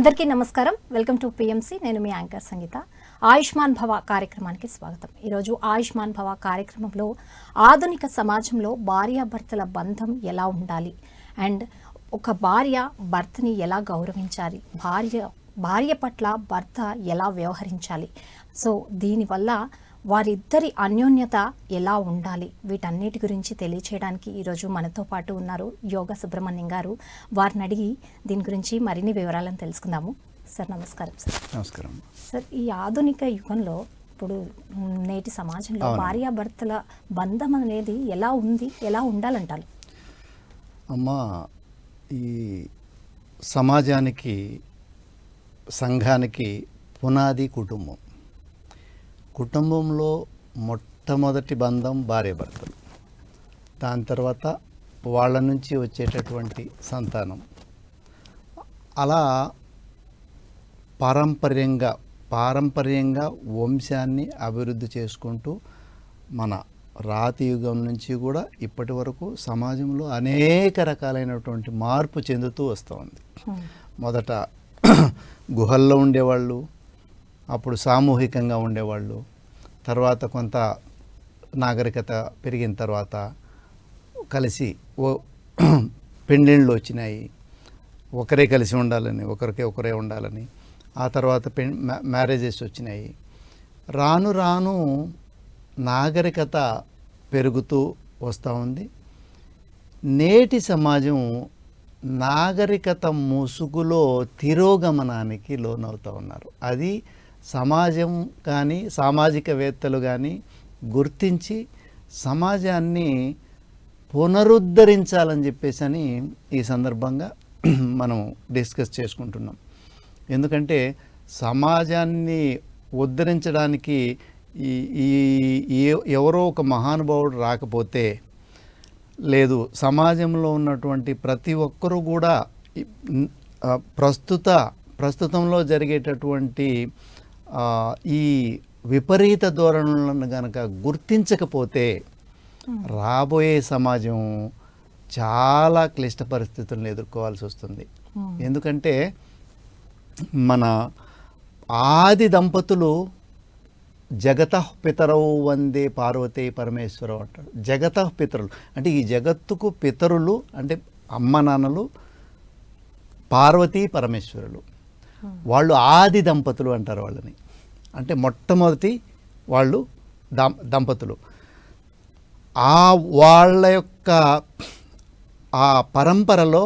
అందరికీ నమస్కారం. Welcome to PMC. నేను మీ యాంకర్ సంగీత. ఆయుష్మాన్ భవ కార్యక్రమానికి స్వాగతం. ఈరోజు ఆయుష్మాన్ భవ కార్యక్రమంలో ఆధునిక సమాజంలో భార్యాభర్తల బంధం ఎలా ఉండాలి అండ్ ఒక భార్య భర్తని ఎలా గౌరవించాలి, భార్య పట్ల భర్త ఎలా వ్యవహరించాలి, సో దీనివల్ల వారిద్దరి అన్యోన్యత ఎలా ఉండాలి, వీటన్నిటి గురించి తెలియచేయడానికి ఈరోజు మనతో పాటు ఉన్నారు యోగ సుబ్రహ్మణ్యం గారు. వారిని అడిగి దీని గురించి మరిన్ని వివరాలను తెలుసుకుందాము. సార్ నమస్కారం. సార్ నమస్కారం. సార్, ఈ ఆధునిక యుగంలో ఇప్పుడు నేటి సమాజంలో భార్యాభర్తల బంధం అనేది ఎలా ఉంది, ఎలా ఉండాలంటారు? అమ్మా, ఈ సమాజానికి సంఘానికి పునాది కుటుంబం. కుటుంబంలో మొట్టమొదటి బంధం భార్యాభర్తలు, దాని తర్వాత వాళ్ళ నుంచి వచ్చేటటువంటి సంతానం. అలా పారంపర్యంగా వంశాన్ని అభివృద్ధి చేసుకుంటూ మన రాతి యుగం నుంచి కూడా ఇప్పటి వరకు సమాజంలో అనేక రకాలైనటువంటి మార్పు చెందుతూ వస్తూ ఉంది. మొదట గుహల్లో ఉండేవాళ్ళు, అప్పుడు సామూహికంగా ఉండేవాళ్ళు. తర్వాత కొంత నాగరికత పెరిగిన తర్వాత కలిసి పెండ్లిళ్ళు వచ్చినాయి, ఒకరే కలిసి ఉండాలని, ఒకరే ఉండాలని. ఆ తర్వాత మ్యారేజెస్ వచ్చినాయి. రాను రాను నాగరికత పెరుగుతూ వస్తూ ఉంది. నేటి సమాజం నాగరికత ముసుగులో తిరోగమనానికి లోనవుతూ ఉన్నారు. అది సమాజం కానీ సామాజికవేత్తలు కానీ గుర్తించి సమాజాన్ని పునరుద్ధరించాలని చెప్పేసి అని ఈ సందర్భంగా మనం డిస్కస్ చేసుకుంటున్నాం. ఎందుకంటే సమాజాన్ని ఉద్ధరించడానికి ఎవరో ఒక మహానుభావుడు రాకపోతే లేదు, సమాజంలో ఉన్నటువంటి ప్రతి ఒక్కరూ కూడా ప్రస్తుతంలో జరిగేటటువంటి ఈ విపరీత ధోరణులను కనుక గుర్తించకపోతే రాబోయే సమాజం చాలా క్లిష్ట పరిస్థితులను ఎదుర్కోవాల్సి వస్తుంది. ఎందుకంటే మన ఆది దంపతులు జగతః పితరౌ వందే పార్వతీ పరమేశ్వరవు అంటారు. జగతః పితరులు అంటే ఈ జగత్తుకు పితరులు అంటే అమ్మ నాన్నలు, పార్వతీ పరమేశ్వరులు. వాళ్ళు ఆది దంపతులు అంటారు వాళ్ళని. అంటే మొట్టమొదటి వాళ్ళు దంపతులు. వాళ్ళ యొక్క ఆ పరంపరలో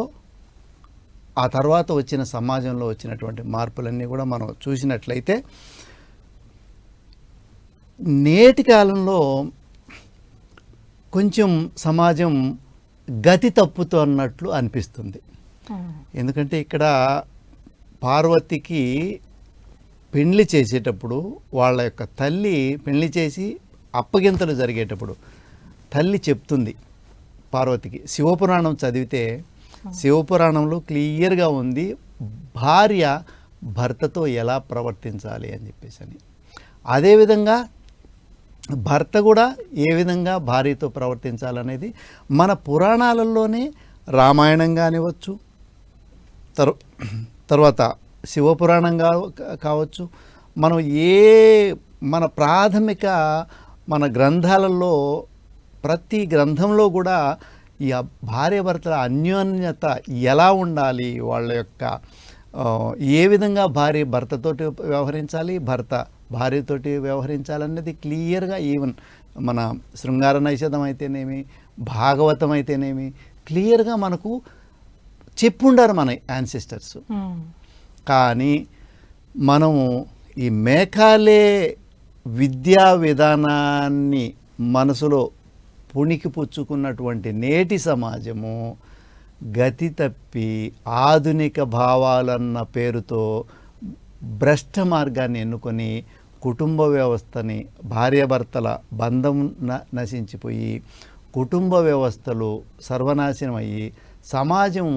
ఆ తర్వాత వచ్చిన సమాజంలో వచ్చినటువంటి మార్పులన్నీ కూడా మనం చూసినట్లయితే నేటి కాలంలో కొంచెం సమాజం గతి తప్పుతున్నట్లు అనిపిస్తుంది. ఎందుకంటే ఇక్కడ పార్వతికి పెళ్లి చేసేటప్పుడు వాళ్ళ యొక్క తల్లి పెళ్లి చేసి అప్పగింతలు జరిగేటప్పుడు తల్లి చెప్తుంది పార్వతికి. శివపురాణం చదివితే శివపురాణంలో క్లియర్గా ఉంది భార్య భర్తతో ఎలా ప్రవర్తించాలి అని చెప్పేసి అని. అదేవిధంగా భర్త కూడా ఏ విధంగా భార్యతో ప్రవర్తించాలనేది మన పురాణాలలోనే రామాయణం కానివచ్చు, తర్వాత శివపురాణం కావచ్చు, మనం మన ప్రాథమిక మన గ్రంథాలలో ప్రతి గ్రంథంలో కూడా ఈ భార్యాభర్తల అన్యోన్యత ఎలా ఉండాలి, వాళ్ళ యొక్క ఏ విధంగా భార్య భర్తతోటి వ్యవహరించాలి, భర్త భార్యతోటి వ్యవహరించాలనేది క్లియర్గా ఈవెన్ మన శృంగార నైషధం అయితేనేమి, భాగవతం అయితేనేమి క్లియర్గా మనకు చెప్పుండారు మన యాన్సిస్టర్స్. కానీ మనము ఈ మేకాలే విద్యా విధానాన్ని మనసులో పుణికిపుచ్చుకున్నటువంటి నేటి సమాజము గతి తప్పి ఆధునిక భావాలన్న పేరుతో భ్రష్ట మార్గాన్ని ఎన్నుకొని కుటుంబ వ్యవస్థని, భార్యాభర్తల బంధం నశించిపోయి కుటుంబ వ్యవస్థలు సర్వనాశనం అయ్యి సమాజం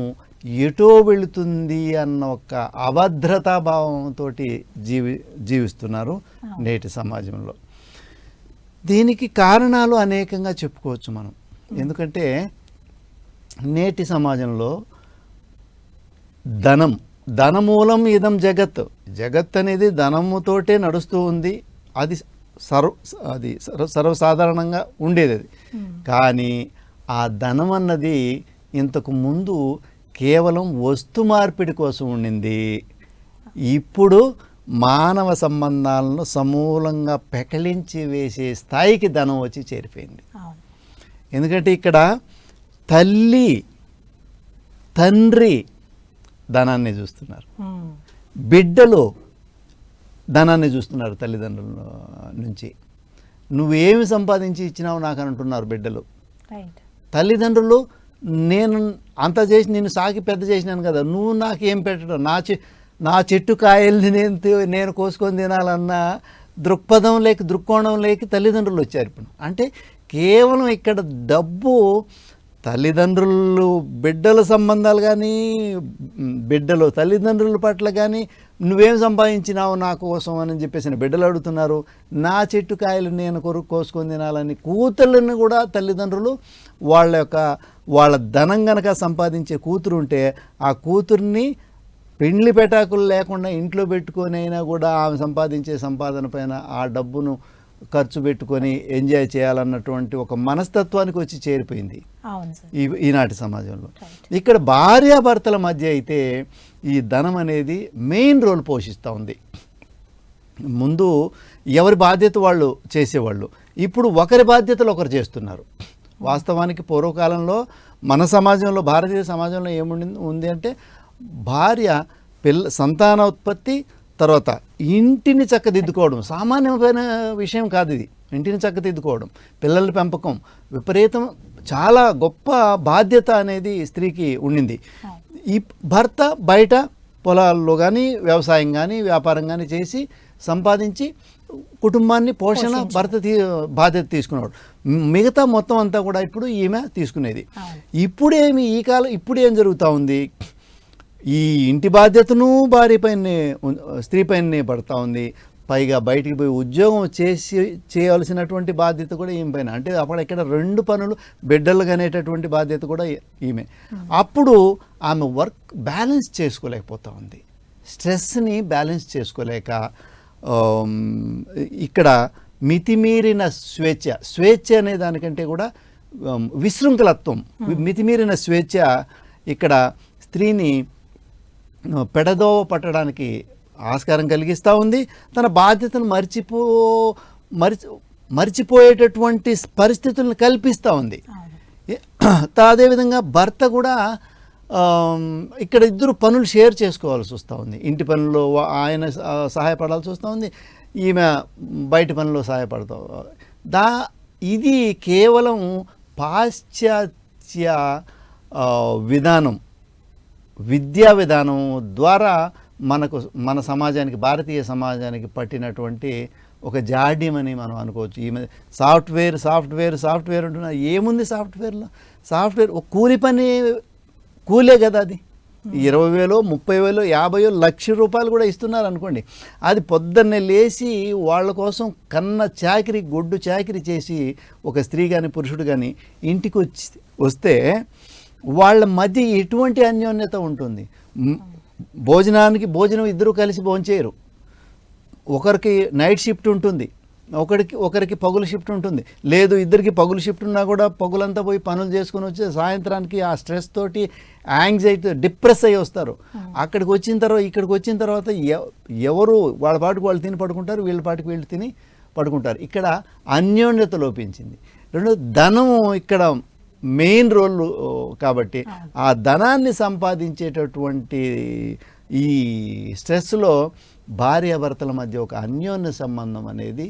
ఎటో వెళుతుంది అన్న ఒక అభద్రతాభావంతో జీవిస్తున్నారు నేటి సమాజంలో. దీనికి కారణాలు అనేకంగా చెప్పుకోవచ్చు మనం. ఎందుకంటే నేటి సమాజంలో ధనం ధనమూలం ఇదం జగత్, జగత్ అనేది ధనముతోటే నడుస్తూ ఉంది. అది సర్వసాధారణంగా ఉండేది అది. కానీ ఆ ధనం అన్నది ఇంతకు ముందు కేవలం వస్తు మార్పిడి కోసం ఉండింది. ఇప్పుడు మానవ సంబంధాలను సమూలంగా పెకలించి వేసే స్థాయికి ధనం వచ్చి చేరిపోయింది. ఎందుకంటే ఇక్కడ తల్లి తండ్రి ధనాన్ని చూస్తున్నారు, బిడ్డలు ధనాన్ని చూస్తున్నారు తల్లిదండ్రుల నుంచి. నువ్వేమి సంపాదించి ఇచ్చినావు నాకు అంటున్నారు బిడ్డలు. తల్లిదండ్రులు నేను అంత చేసి నిన్ను సాకి పెద్ద చేసినాను కదా, నువ్వు నాకేం పెట్టడం, నా చెట్టు కాయల్ని నేను కోసుకొని తినాలన్న దృక్పథం లేక దృక్కోణం లేక తల్లిదండ్రులు వచ్చారు ఇప్పుడు. అంటే కేవలం ఇక్కడ డబ్బు, తల్లిదండ్రులు బిడ్డల సంబంధాలు కానీ బిడ్డలు తల్లిదండ్రుల పట్ల కానీ నువ్వేం సంపాదించినావు నా కోసం అని చెప్పేసి బిడ్డలు అడుగుతున్నారు. నా చెట్టు కాయలు నేను కోసుకొని తినాలని కూతుళ్ళని కూడా తల్లిదండ్రులు వాళ్ళ ధనం గనక సంపాదించే కూతురు ఉంటే ఆ కూతుర్ని పెండ్లి పెటాకులు లేకుండా ఇంట్లో పెట్టుకొని అయినా కూడా ఆమె సంపాదించే సంపాదన పైన ఆ డబ్బును ఖర్చు పెట్టుకొని ఎంజాయ్ చేయాలన్నటువంటి ఒక మనస్తత్వానికి వచ్చి చేరిపోయింది ఈనాటి సమాజంలో. ఇక్కడ భార్యాభర్తల మధ్య అయితే ఈ ధనం అనేది మెయిన్ రోల్ పోషిస్తూ ఉంది. ముందు ఎవరి బాధ్యత వాళ్ళు చేసేవాళ్ళు, ఇప్పుడు ఒకరి బాధ్యతలు ఒకరు చేస్తున్నారు. వాస్తవానికి పూర్వకాలంలో మన సమాజంలో, భారతీయ సమాజంలో ఉంది అంటే భార్య సంతానోత్పత్తి, తర్వాత ఇంటిని చక్కదిద్దుకోవడం సామాన్యమైన విషయం కాదు. ఇది ఇంటిని చక్కదిద్దుకోవడం, పిల్లల పెంపకం విపరీతం చాలా గొప్ప బాధ్యత అనేది స్త్రీకి ఉండింది. ఈ భర్త బయట పొలాల్లో కానీ వ్యవసాయం కానీ వ్యాపారం కానీ చేసి సంపాదించి కుటుంబాన్ని పోషణ భర్త బాధ్యత తీసుకునేవాడు. మిగతా మొత్తం అంతా కూడా ఇప్పుడు ఈమె తీసుకునేది. ఇప్పుడు ఏం జరుగుతూ ఉంది, ఈ ఇంటి బాధ్యతను భార్య పైనే స్త్రీ పైనే పడుతూ ఉంది. పైగా బయటికి పోయి ఉద్యోగం చేయవలసినటువంటి బాధ్యత కూడా ఈమె పైన. అంటే అప్పుడు ఇక్కడ రెండు పనులు, బిడ్డలు కనేటటువంటి బాధ్యత కూడా ఈమె. అప్పుడు ఆమె వర్క్ బ్యాలెన్స్ చేసుకోలేకపోతూ ఉంది. స్ట్రెస్ని బ్యాలెన్స్ చేసుకోలేక ఇక్కడ మితిమీరిన స్వేచ్ఛ అనే దానికంటే కూడా విశృంఖలత్వం, మితిమీరిన స్వేచ్ఛ ఇక్కడ స్త్రీని పెడదోవ పట్టడానికి ఆస్కారం కలిగిస్తూ ఉంది. తన బాధ్యతను మర్చిపోయేటటువంటి పరిస్థితులను కల్పిస్తూ ఉంది. అదేవిధంగా భర్త కూడా ఇక్కడ ఇద్దరు పనులు షేర్ చేసుకోవాల్సి వస్తూ ఉంది. ఇంటి పనుల్లో ఆయన సహాయపడాల్సి వస్తూ ఉంది, ఈమె బయట పనుల్లో సహాయపడతా. ఇది కేవలం పాశ్చాత్య విధానం, విద్యా విధానం ద్వారా మన సమాజానికి, భారతీయ సమాజానికి పట్టినటువంటి ఒక జాడ్యం అని మనం అనుకోవచ్చు. ఈమె సాఫ్ట్వేర్ అంటున్నా, ఏముంది సాఫ్ట్వేర్ ఒక కూలే కదా. అది 20,000, 30,000, 50,000, ₹1,00,000 కూడా ఇస్తున్నారు అనుకోండి. అది పొద్దున్నే లేచి వాళ్ళ కోసం గొడ్డు చాకిరీ చేసి ఒక స్త్రీ కానీ పురుషుడు కానీ ఇంటికి వస్తే వాళ్ళ మధ్య ఎటువంటి అన్యోన్యత ఉంటుంది? భోజనం ఇద్దరు కలిసి భోంచేయరు. ఒకరికి నైట్ షిఫ్ట్ ఉంటుంది, ఒకరికి పగులు షిఫ్ట్ ఉంటుంది. లేదు ఇద్దరికి పగులు షిఫ్ట్ ఉన్నా కూడా పగులంతా పోయి పనులు చేసుకుని వచ్చి సాయంత్రానికి ఆ స్ట్రెస్ తోటి యాంగ్జైటీ డిప్రెస్ అయ్యి వస్తారు. ఇక్కడికి వచ్చిన తర్వాత ఎవరు వాళ్ళ పాటికి వాళ్ళు తిని పడుకుంటారు, వీళ్ళ పాటికి వీళ్ళు తిని పడుకుంటారు. ఇక్కడ అన్యోన్యత లోపించింది. రెండో ధనం ఇక్కడ మెయిన్ రోల్ కాబట్టి ఆ ధనాన్ని సంపాదించేటటువంటి ఈ స్ట్రెస్లో భార్యాభర్తల మధ్య ఒక అన్యోన్య సంబంధం అనేది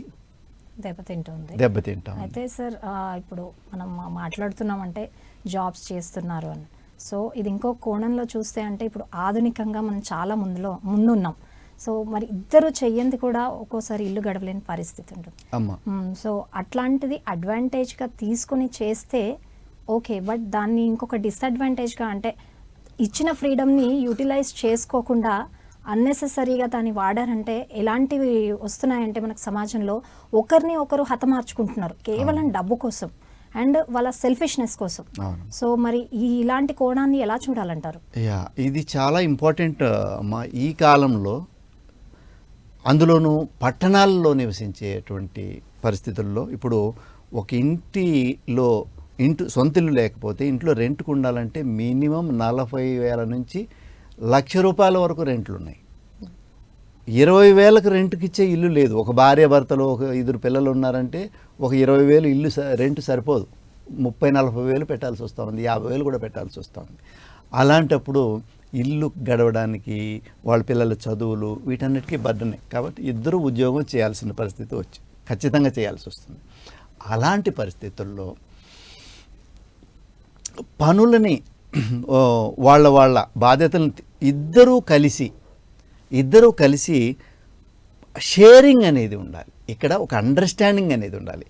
దెబ్బతింటాం. అయితే సార్ ఇప్పుడు మనం మాట్లాడుతున్నామంటే జాబ్స్ చేస్తున్నారు అని, సో ఇది ఇంకో కోణంలో చూస్తే అంటే ఇప్పుడు ఆధునికంగా మనం చాలా ముందున్నాం. సో మరి ఇద్దరు చెయ్యంది కూడా ఒక్కోసారి ఇల్లు గడవలేని పరిస్థితి ఉంటుంది. సో అట్లాంటిది అడ్వాంటేజ్గా తీసుకుని చేస్తే ఓకే, బట్ దాన్ని ఇంకొక డిసడ్వాంటేజ్గా, అంటే ఇచ్చిన ఫ్రీడమ్ని యూటిలైజ్ చేసుకోకుండా అన్నెసెసరీగా దాన్ని వాడారంటే ఎలాంటివి వస్తున్నాయంటే మనకు సమాజంలో ఒకరిని ఒకరు హతమార్చుకుంటున్నారు కేవలం డబ్బు కోసం. అండ్ వాళ్ళ సెల్ఫిష్నెస్ కోసం. అవును. సో మరి ఇలాంటి కోణాన్ని ఎలా చూడాలంటారు? యా, ఇది చాలా ఇంపార్టెంట్ అమ్మా ఈ కాలంలో. అందులోనూ పట్టణాల్లో నివసించేటువంటి పరిస్థితుల్లో ఇప్పుడు ఒక ఇంటిలో సొంత ఇల్లు లేకపోతే ఇంట్లో రెంట్కు ఉండాలంటే మినిమం 40,000 నుంచి ₹1,00,000 వరకు రెంట్లు ఉన్నాయి. 20,000కి రెంట్కి ఇచ్చే ఇల్లు లేదు. ఒక భార్య భర్తలు, ఒక 2 పిల్లలు ఉన్నారంటే ఒక 20,000 ఇల్లు రెంట్ సరిపోదు. 30,000-40,000 పెట్టాల్సి వస్తూ ఉంది, 50,000 కూడా పెట్టాల్సి వస్తూ ఉంది. అలాంటప్పుడు ఇల్లు గడవడానికి వాళ్ళ పిల్లల చదువులు వీటన్నిటికీ బర్డనే. కాబట్టి ఇద్దరు ఉద్యోగం చేయాల్సిన పరిస్థితి ఖచ్చితంగా చేయాల్సి వస్తుంది. అలాంటి పరిస్థితుల్లో పనులని వాళ్ళ బాధ్యతలను ఇద్దరూ కలిసి షేరింగ్ అనేది ఉండాలి. ఇక్కడ ఒక అండర్స్టాండింగ్ అనేది ఉండాలి.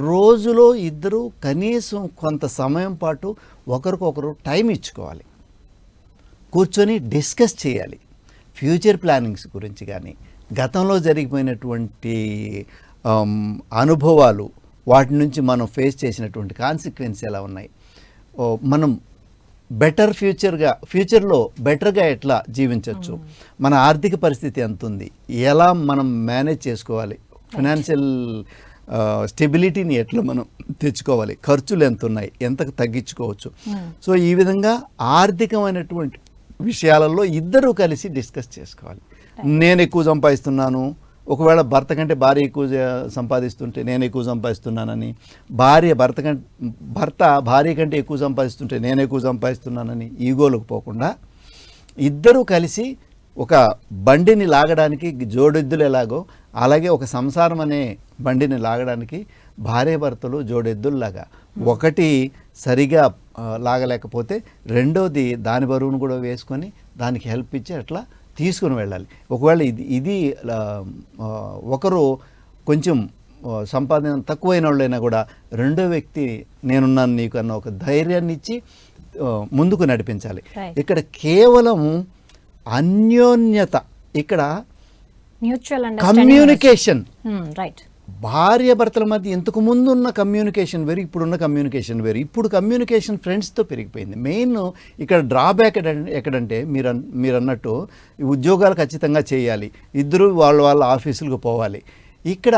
రోజులో ఇద్దరు కనీసం కొంత సమయం పాటు ఒకరికొకరు టైం ఇచ్చుకోవాలి, కూర్చొని డిస్కస్ చేయాలి. ఫ్యూచర్ ప్లానింగ్స్ గురించి కానీ, గతంలో జరిగిపోయినటువంటి అనుభవాలు, వాటి నుంచి మనం ఫేస్ చేసినటువంటి కాన్సిక్వెన్స్ ఎలా ఉన్నాయి, మనం ఫ్యూచర్లో బెటర్గా ఎట్లా జీవించవచ్చు, మన ఆర్థిక పరిస్థితి ఎంత ఉంది, ఎలా మనం మేనేజ్ చేసుకోవాలి, ఫైనాన్షియల్ స్టెబిలిటీని ఎట్లా మనం తెచ్చుకోవాలి, ఖర్చులు ఎంత ఉన్నాయి, ఎంతకు తగ్గించుకోవచ్చు. సో ఈ విధంగా ఆర్థికమైనటువంటి విషయాలలో ఇద్దరూ కలిసి డిస్కస్ చేసుకోవాలి. నేను ఎక్కువ సంపాదిస్తున్నాను, ఒకవేళ భర్త కంటే భార్య ఎక్కువ సంపాదిస్తుంటే నేను ఎక్కువ సంపాదిస్తున్నానని, భర్త భార్య కంటే ఎక్కువ సంపాదిస్తుంటే నేను ఎక్కువ సంపాదిస్తున్నానని ఈగోలకు పోకుండా ఇద్దరూ కలిసి ఒక బండిని లాగడానికి జోడెద్దులు ఎలాగో అలాగే ఒక సంసారం అనే బండిని లాగడానికి భార్య భర్తలు జోడెద్దుల్లాగా, ఒకటి సరిగా లాగలేకపోతే రెండోది దాని బరువును కూడా వేసుకొని దానికి హెల్ప్ ఇచ్చి అట్లా తీసుకుని వెళ్ళాలి. ఒకవేళ ఇది ఒకరు కొంచెం సంపాదన తక్కువైన వాళ్ళైనా కూడా రెండో వ్యక్తి నేనున్నాను నీకు అన్న ఒక ధైర్యాన్ని ఇచ్చి ముందుకు నడిపించాలి. ఇక్కడ కేవలం అన్యోన్యత, ఇక్కడ కమ్యూనికేషన్, రైట్, భార్య భర్తల మధ్య ఇంతకు ముందు ఉన్న కమ్యూనికేషన్ వేరు, ఇప్పుడున్న కమ్యూనికేషన్ వేరు. ఇప్పుడు కమ్యూనికేషన్ ఫ్రెండ్స్తో పెరిగిపోయింది. మెయిన్ ఇక్కడ డ్రాబ్యాక్ ఎక్కడంటే మీరు అన్నట్టు ఉద్యోగాలు ఖచ్చితంగా చేయాలి, ఇద్దరు వాళ్ళ ఆఫీసులకు పోవాలి. ఇక్కడ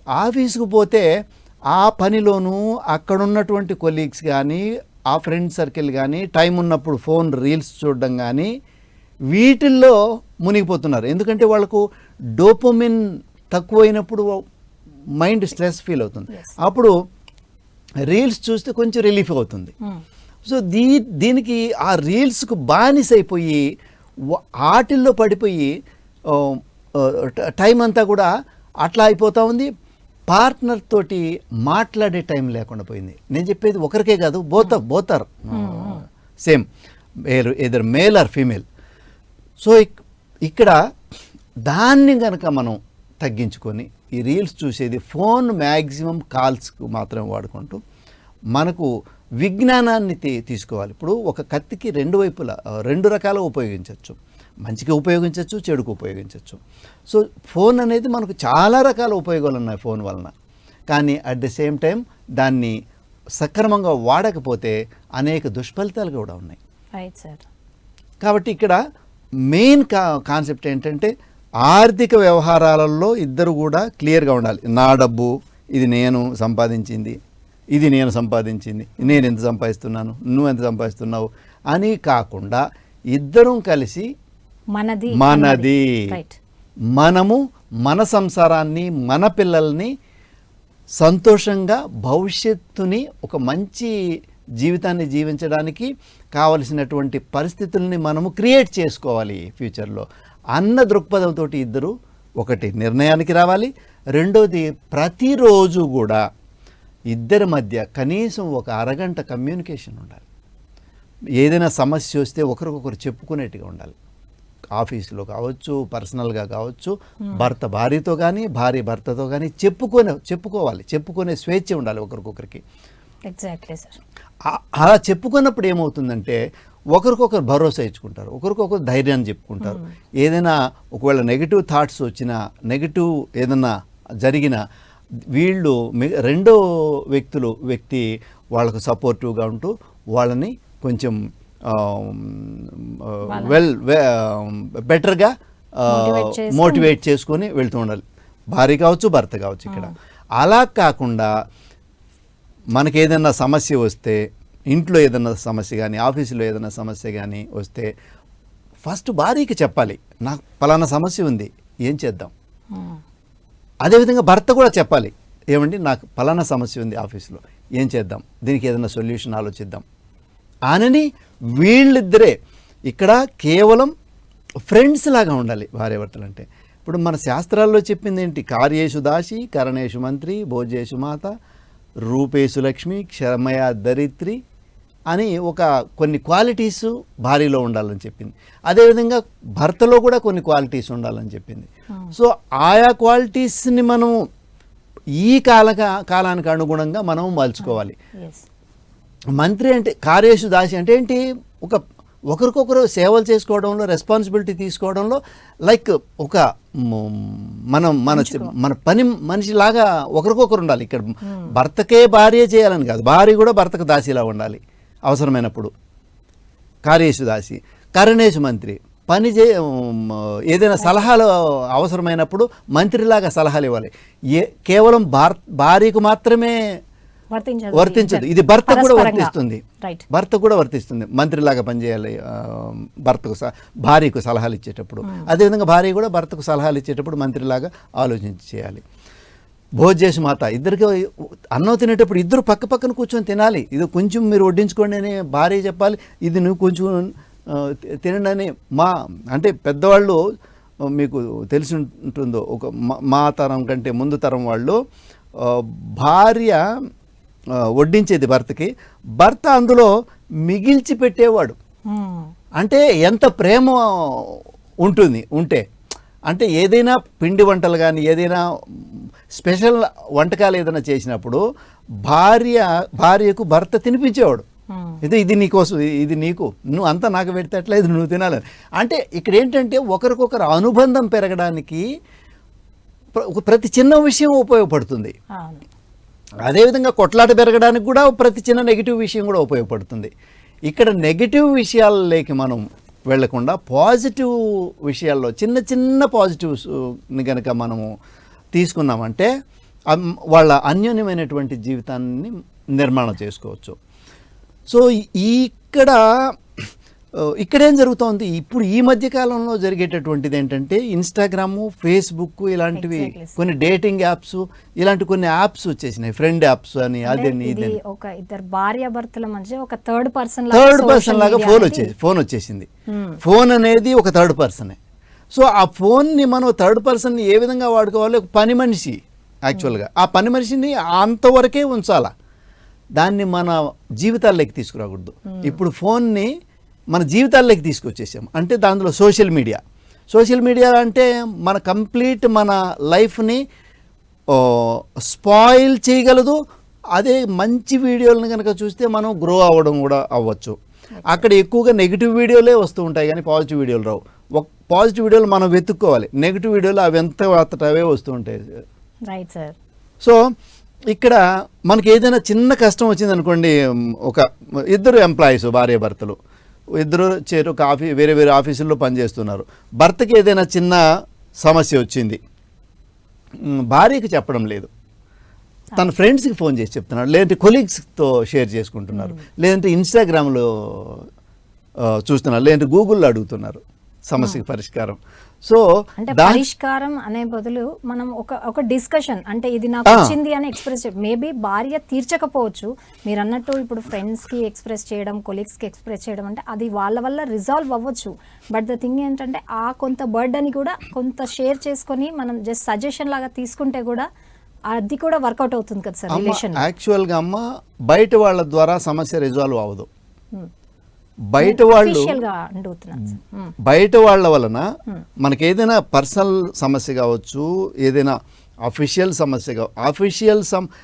ఆఫీసుకు పోతే ఆ పనిలోనూ అక్కడున్నటువంటి కొలీగ్స్ కానీ ఆ ఫ్రెండ్ సర్కిల్ కానీ టైం ఉన్నప్పుడు ఫోన్ రీల్స్ చూడడం కానీ వీటిల్లో మునిగిపోతున్నారు. ఎందుకంటే వాళ్ళకు డోపమిన్ తక్కువైనప్పుడు మైండ్ స్ట్రెస్ ఫీల్ అవుతుంది, అప్పుడు రీల్స్ చూస్తే కొంచెం రిలీఫ్ అవుతుంది. సో దీనికి ఆ రీల్స్కు బానిసైపోయి ఆటిల్లో పడిపోయి టైం అంతా కూడా అట్లా అయిపోతూ ఉంది. పార్ట్నర్ తోటి మాట్లాడే టైం లేకుండా పోయింది. నేను చెప్పేది ఒకరికే కాదు, both are same, either male or female. So ఇక్కడ దాన్ని కనుక మనం తగ్గించుకొని ఈ రీల్స్ చూసేది, ఫోన్ మ్యాక్సిమం కాల్స్కు మాత్రమే వాడుకుంటూ మనకు విజ్ఞానాన్ని తీసుకోవాలి. ఇప్పుడు ఒక కత్తికి రెండు రకాలుగా ఉపయోగించవచ్చు, మంచిగా ఉపయోగించవచ్చు, చెడుకు ఉపయోగించవచ్చు. సో ఫోన్ అనేది మనకు చాలా రకాల ఉపయోగాలు ఉన్నాయి ఫోన్ వలన. కానీ అట్ ది సేమ్ టైం దాన్ని సక్రమంగా వాడకపోతే అనేక దుష్ఫలితాలు కూడా ఉన్నాయి. Right sir. కాబట్టి ఇక్కడ మెయిన్ కాన్సెప్ట్ ఏంటంటే ఆర్థిక వ్యవహారాలలో ఇద్దరు కూడా క్లియర్గా ఉండాలి. నా డబ్బు ఇది నేను సంపాదించింది, ఇది నేను సంపాదించింది, నేను ఎంత సంపాదిస్తున్నాను, నువ్వు ఎంత సంపాదిస్తున్నావు అని కాకుండా ఇద్దరం కలిసి మనది, మనము మన సంసారాన్ని, మన పిల్లల్ని సంతోషంగా భవిష్యత్తుని ఒక మంచి జీవితాన్ని జీవించడానికి కావలసినటువంటి పరిస్థితుల్ని మనము క్రియేట్ చేసుకోవాలి ఫ్యూచర్లో అన్న దృక్పథంతో ఇద్దరు ఒకటి నిర్ణయానికి రావాలి. రెండోది, ప్రతిరోజు కూడా ఇద్దరి మధ్య కనీసం ఒక అరగంట కమ్యూనికేషన్ ఉండాలి. ఏదైనా సమస్య వస్తే ఒకరికొకరు చెప్పుకునేట్టుగా ఉండాలి. ఆఫీసులో కావచ్చు, పర్సనల్గా కావచ్చు, భర్త భార్యతో కానీ, భార్య భర్తతో కానీ చెప్పుకోవాలి. చెప్పుకునే స్వేచ్ఛ ఉండాలి ఒకరికొకరికి. Exactly sir. అలా చెప్పుకున్నప్పుడు ఏమవుతుందంటే ఒకరికొకరు భరోసా ఇచ్చుకుంటారు, ఒకరికొకరు ధైర్యాన్ని చెప్పుకుంటారు. ఏదైనా ఒకవేళ నెగిటివ్ థాట్స్ వచ్చినా, నెగిటివ్ ఏదైనా జరిగినా వీళ్ళు రెండో వ్యక్తి వాళ్ళకు సపోర్టివ్గా ఉంటూ వాళ్ళని కొంచెం బెటర్గా మోటివేట్ చేసుకొని వెళ్తూ ఉండాలి. భార్య కావచ్చు, భర్త కావచ్చు. ఇక్కడ అలా కాకుండా మనకి ఏదైనా సమస్య వస్తే, ఇంట్లో ఏదైనా సమస్య కానీ, ఆఫీసులో ఏదైనా సమస్య కానీ వస్తే ఫస్ట్ భార్యకి చెప్పాలి, నాకు పలానా సమస్య ఉంది, ఏం చేద్దాం. అదేవిధంగా భర్త కూడా చెప్పాలి, ఏమండి నాకు పలానా సమస్య ఉంది ఆఫీసులో, ఏం చేద్దాం, దీనికి ఏదైనా సొల్యూషన్ ఆలోచిద్దాం అని వీళ్ళిద్దరే ఇక్కడ కేవలం ఫ్రెండ్స్ లాగా ఉండాలి భార్యాభర్తలు అంటే. ఇప్పుడు మన శాస్త్రాల్లో చెప్పింది ఏంటి? కార్యేషు దాసి, కరణేషు మంత్రి, భోజ్యేషు మాత, రూపేషు లక్ష్మి, క్షమయా దరిత్రి అని కొన్ని క్వాలిటీస్ భార్యలో ఉండాలని చెప్పింది. అదేవిధంగా భర్తలో కూడా కొన్ని క్వాలిటీస్ ఉండాలని చెప్పింది. సో ఆయా క్వాలిటీస్ని మనం ఈ కాలానికి అనుగుణంగా మనం మలుచుకోవాలి. మంత్రి అంటే కార్యేషు దాసి అంటే ఏంటి? ఒకరికొకరు సేవలు చేసుకోవడంలో, రెస్పాన్సిబిలిటీ తీసుకోవడంలో, లైక్ మన పని మనిషిలాగా ఒకరికొకరు ఉండాలి. ఇక్కడ భర్తకే భార్య చేయాలని కాదు, భార్య కూడా భర్తకు దాసిలా ఉండాలి అవసరమైనప్పుడు. కార్యేషు దాసి. కరణేషు మంత్రి, ఏదైనా సలహాలు అవసరమైనప్పుడు మంత్రిలాగా సలహాలు ఇవ్వాలి. కేవలం భార్యకు మాత్రమే వర్తించదు, ఇది భర్త కూడా వర్తిస్తుంది. భర్త కూడా వర్తిస్తుంది, మంత్రిలాగా పనిచేయాలి భార్యకు సలహాలు ఇచ్చేటప్పుడు. అదేవిధంగా భార్య కూడా భర్తకు సలహాలు ఇచ్చేటప్పుడు మంత్రిలాగా ఆలోచించి చేయాలి. భోజ్యేషు మాత, ఇద్దరికి అన్నం తినేటప్పుడు ఇద్దరు పక్క పక్కన కూర్చొని తినాలి. ఇది కొంచెం మీరు వడ్డించుకోండి అని భార్య చెప్పాలి, ఇది నువ్వు కొంచెం తినండి అని. అంటే పెద్దవాళ్ళు మీకు తెలిసి ఉంటుందో, మా తరం కంటే ముందు తరం వాళ్ళు భార్య వడ్డించేది భర్తకి, భర్త అందులో మిగిల్చి పెట్టేవాడు. అంటే ఎంత ప్రేమ ఉంటే అంటే ఏదైనా పిండి వంటలు కానీ, ఏదైనా స్పెషల్ వంటకాలు ఏదైనా చేసినప్పుడు భార్యకు భర్త తినిపించేవాడు. ఇది నీకోసం, ఇది నీకు, నువ్వు అంతా నాకు పెడితే అట్లా, ఇది నువ్వు తినాలని. అంటే ఇక్కడ ఏంటంటే ఒకరికొకరు అనుబంధం పెరగడానికి ప్రతి చిన్న విషయం ఉపయోగపడుతుంది. అదేవిధంగా కొట్లాట పెరగడానికి కూడా ప్రతి చిన్న నెగిటివ్ విషయం కూడా ఉపయోగపడుతుంది. ఇక్కడ నెగిటివ్ విషయాల్లోకి మనం వెళ్లకుండా పాజిటివ్ విషయాల్లో చిన్న చిన్న పాజిటివ్స్ని కనుక మనము తీసుకున్నామంటే వాళ్ళ అన్యోన్యమైనటువంటి జీవితాన్ని నిర్మాణం చేసుకోవచ్చు. సో ఇక్కడేం జరుగుతోంది ఇప్పుడు ఈ మధ్యకాలంలో జరిగేటటువంటిది ఏంటంటే, ఇన్స్టాగ్రాము, ఫేస్బుక్ ఇలాంటివి కొన్ని డేటింగ్ యాప్స్, ఇలాంటి కొన్ని యాప్స్ వచ్చేసినాయి, ఫ్రెండ్ యాప్స్ అని, అదని ఇది. ఒక ఇద్దరు భార్యాభర్తల మధ్య ఒక థర్డ్ పర్సన్ లాగా ఫోన్ వచ్చేసింది. ఫోన్ అనేది ఒక థర్డ్ పర్సనే. సో ఆ ఫోన్ని మనం థర్డ్ పర్సన్ని ఏ విధంగా వాడుకోవాలి? ఒక పని మనిషి, యాక్చువల్గా ఆ పని మనిషిని అంతవరకే ఉంచాలా, దాన్ని మన జీవితాల్లోకి తీసుకురాకూడదు. ఇప్పుడు ఫోన్ని మన జీవితాల్లోకి తీసుకొచ్చేసాం. అంటే దాంట్లో సోషల్ మీడియా అంటే మన లైఫ్ని స్పాయిల్ చేయగలదు. అదే మంచి వీడియోలను కనుక చూస్తే మనం గ్రో అవ్వడం కూడా అవ్వచ్చు. అక్కడ ఎక్కువగా నెగిటివ్ వీడియోలే వస్తూ ఉంటాయి కానీ పాజిటివ్ వీడియోలు రావు. పాజిటివ్ వీడియోలు మనం వెతుక్కోవాలి, నెగిటివ్ వీడియోలు అవి అవే వస్తూ ఉంటాయి. Right sir. సో ఇక్కడ మనకి ఏదైనా చిన్న కష్టం వచ్చింది అనుకోండి, ఇద్దరు ఎంప్లాయీస్, భార్య భర్తలు ఇద్దరు వేరే వేరే ఆఫీసుల్లో పనిచేస్తున్నారు. భర్తకి ఏదైనా చిన్న సమస్య వచ్చింది, భార్యకి చెప్పడం లేదు, తన ఫ్రెండ్స్కి ఫోన్ చేసి చెప్తున్నాడు, లేదంటే కొలీగ్స్తో షేర్ చేసుకుంటున్నారు, లేదంటే ఇన్స్టాగ్రామ్లో చూస్తున్నారు, లేదంటే గూగుల్లో అడుగుతున్నారు సమస్యకి పరిష్కారం. సో అంటే పరిష్కారం అనే బదులు మనం ఒక డిస్కషన్, అంటే ఇది నాకు వచ్చింది అని ఎక్స్ప్రెస్ మేబీ భార్య తీర్చకపోవచ్చు. మీరు అన్నట్టు ఇప్పుడు ఫ్రెండ్స్కి ఎక్స్ప్రెస్ చేయడం, కొలీగ్స్కి ఎక్స్ప్రెస్ చేయడం అంటే అది వాళ్ళ వల్ల రిజాల్వ్ అవ్వచ్చు. బట్ ద థింగ్ ఏంటంటే కొంత బర్డని కూడా కొంత షేర్ చేసుకొని మనం జస్ట్ సజెషన్ లాగా తీసుకుంటే కూడా అది కూడా వర్కౌట్ అవుతుంది కదా సార్ రిలేషన్. యాక్చువల్గా బయట వాళ్ళ ద్వారా సమస్య రిజాల్వ్ అవ్వదు. బయట వాళ్ళ వలన మనకి ఏదైనా పర్సనల్ సమస్య కావచ్చు, ఏదైనా అఫీషియల్ సమస్య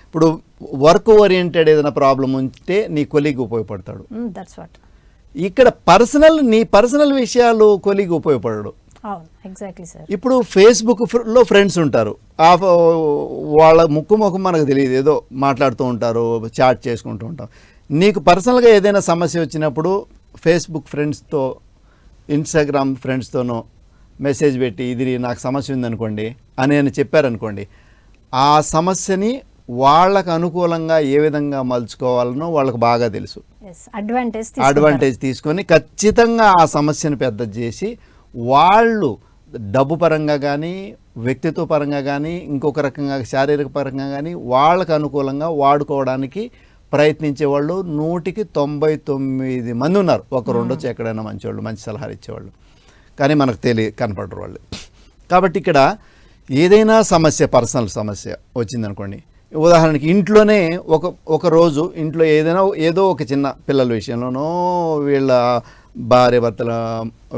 ఇప్పుడు వర్క్ ఓరియంటెడ్ ఏదైనా ప్రాబ్లం ఉంటే నీ కొలీగ్ ఉపయోగపడతాడు. ఇక్కడ నీ పర్సనల్ విషయాలు కొలీగ్ ఉపయోగపడడు. అవును, ఎగ్జాక్ట్లీ సార్. ఇప్పుడు ఫేస్బుక్లో ఫ్రెండ్స్ ఉంటారు, వాళ్ళ ముక్కు ముఖం మనకు తెలియదు, ఏదో మాట్లాడుతూ ఉంటారు, చాట్ చేసుకుంటూ ఉంటాం. నీకు పర్సనల్గా ఏదైనా సమస్య వచ్చినప్పుడు ఫేస్బుక్ ఫ్రెండ్స్తో, ఇన్స్టాగ్రామ్ ఫ్రెండ్స్తోనో మెసేజ్ పెట్టి ఇది నాకు సమస్య ఉందనుకోండి అని చెప్పారనుకోండి, ఆ సమస్యని వాళ్ళకు అనుకూలంగా ఏ విధంగా మలుచుకోవాలనో వాళ్ళకు బాగా తెలుసు. అడ్వాంటేజ్ తీసుకొని ఖచ్చితంగా ఆ సమస్యను పెద్ద చేసి వాళ్ళు డబ్బు పరంగా కానీ, వ్యక్తిత్వ పరంగా కానీ, ఇంకొక రకంగా శారీరక పరంగా కానీ వాళ్ళకు అనుకూలంగా వాడుకోవడానికి ప్రయత్నించేవాళ్ళు 199 మంది ఉన్నారు. ఒకరు ఉండొచ్చు ఎక్కడైనా మంచివాళ్ళు, మంచి సలహాలు ఇచ్చేవాళ్ళు, కానీ మనకు కనపడరు వాళ్ళు. కాబట్టి ఇక్కడ ఏదైనా సమస్య, పర్సనల్ సమస్య వచ్చిందనుకోండి, ఉదాహరణకి ఇంట్లోనే ఒక రోజు ఇంట్లో ఏదో ఒక చిన్న పిల్లల విషయంలోనో, వీళ్ళ భార్య భర్తల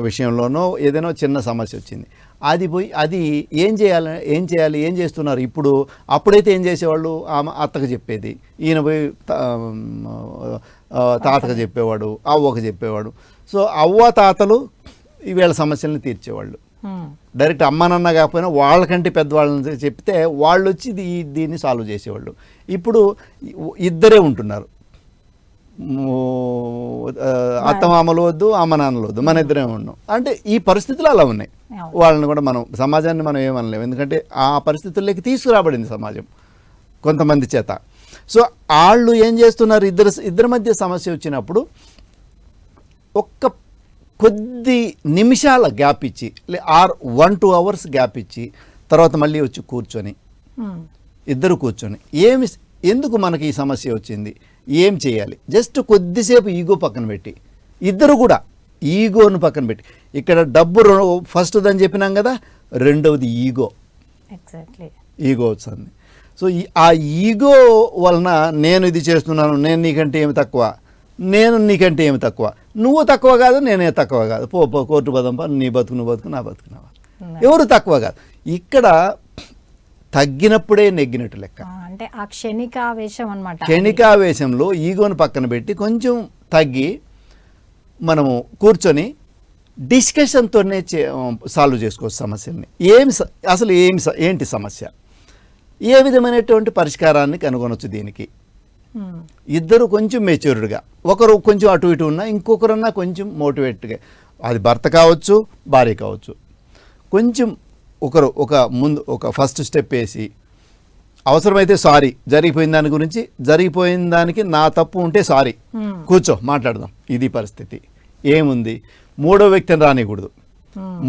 విషయంలోనో ఏదైనా చిన్న సమస్య వచ్చింది, అది ఏం చేయాలి, ఏం చేస్తున్నారు ఇప్పుడు. అప్పుడైతే ఏం చేసేవాళ్ళు, ఆమె అత్తకు చెప్పేది, ఈయన పోయి తాతకు చెప్పేవాడు, అవ్వకు చెప్పేవాడు. సో అవ్వ తాతలు వీళ్ళ సమస్యలను తీర్చేవాళ్ళు. డైరెక్ట్ అమ్మ నాన్న కాకపోయినా వాళ్ళకంటే పెద్దవాళ్ళని చెప్తే వాళ్ళు వచ్చి దీన్ని సాల్వ్ చేసేవాళ్ళు. ఇప్పుడు ఇద్దరే ఉంటున్నారు, అత్తమామలు వద్దు, అమ్మ నాన్నలు వద్దు, మన ఇద్దరే ఉన్నాం అంటే ఈ పరిస్థితులు అలా ఉన్నాయి. వాళ్ళని కూడా సమాజాన్ని మనం ఏమనలేము, ఎందుకంటే ఆ పరిస్థితుల్లోకి తీసుకురాబడింది సమాజం కొంతమంది చేత. సో వాళ్ళు ఏం చేస్తున్నారు, ఇద్దరి మధ్య సమస్య వచ్చినప్పుడు ఒక్క కొద్ది నిమిషాల గ్యాప్ ఇచ్చి, 1-2 hours గ్యాప్ ఇచ్చి తర్వాత మళ్ళీ వచ్చి కూర్చొని, ఇద్దరు కూర్చొని ఎందుకు మనకి ఈ సమస్య వచ్చింది, ఏం చేయాలి, జస్ట్ కొద్దిసేపు ఈగో పక్కన పెట్టి, ఇద్దరు కూడా ఈగోను పక్కన పెట్టి, ఇక్కడ డబ్బు ఫస్ట్ అని చెప్పినాం కదా, రెండవది ఈగో. ఈగో వచ్చింది. సో ఆ ఈగో వలన నేను ఇది చేస్తున్నాను, నేను నీకంటే ఏమి తక్కువ, నేను నీకంటే ఏమి తక్కువ, నువ్వు తక్కువ కాదు, నేనే తక్కువ కాదు, పో కోర్టు పదంప, నీ బతుకు నువ్వు బతుకు, నా బతుకు నా బతుకు, ఎవరు తక్కువ కాదు. ఇక్కడ తగ్గినప్పుడే నెగ్గినట్టు లెక్క. అంటే ఆ క్షణికావేశం అన్నమాట. క్షణికావేశంలో ఈగోను పక్కన పెట్టి కొంచెం తగ్గి మనము కూర్చొని డిస్కషన్తోనే సాల్వ్ చేసుకోవచ్చు సమస్యల్ని. అసలు ఏంటి సమస్య, ఏ విధమైనటువంటి పరిష్కారాన్ని కనుగొనవచ్చు దీనికి. ఇద్దరు కొంచెం మెచ్యూర్డ్గా, ఒకరు కొంచెం అటు ఇటు ఉన్నా ఇంకొకరన్నా కొంచెం మోటివేట్గా, అది భర్త కావచ్చు, భార్య కావచ్చు, కొంచెం ఒకరు ఒక ఫస్ట్ స్టెప్ వేసి, అవసరమైతే సారీ, జరిగిపోయిన దానికి నా తప్పు ఉంటే సారీ, కూర్చో మాట్లాడదాం, ఇది పరిస్థితి, ఏముంది. మూడో వ్యక్తిని రానికూడదు.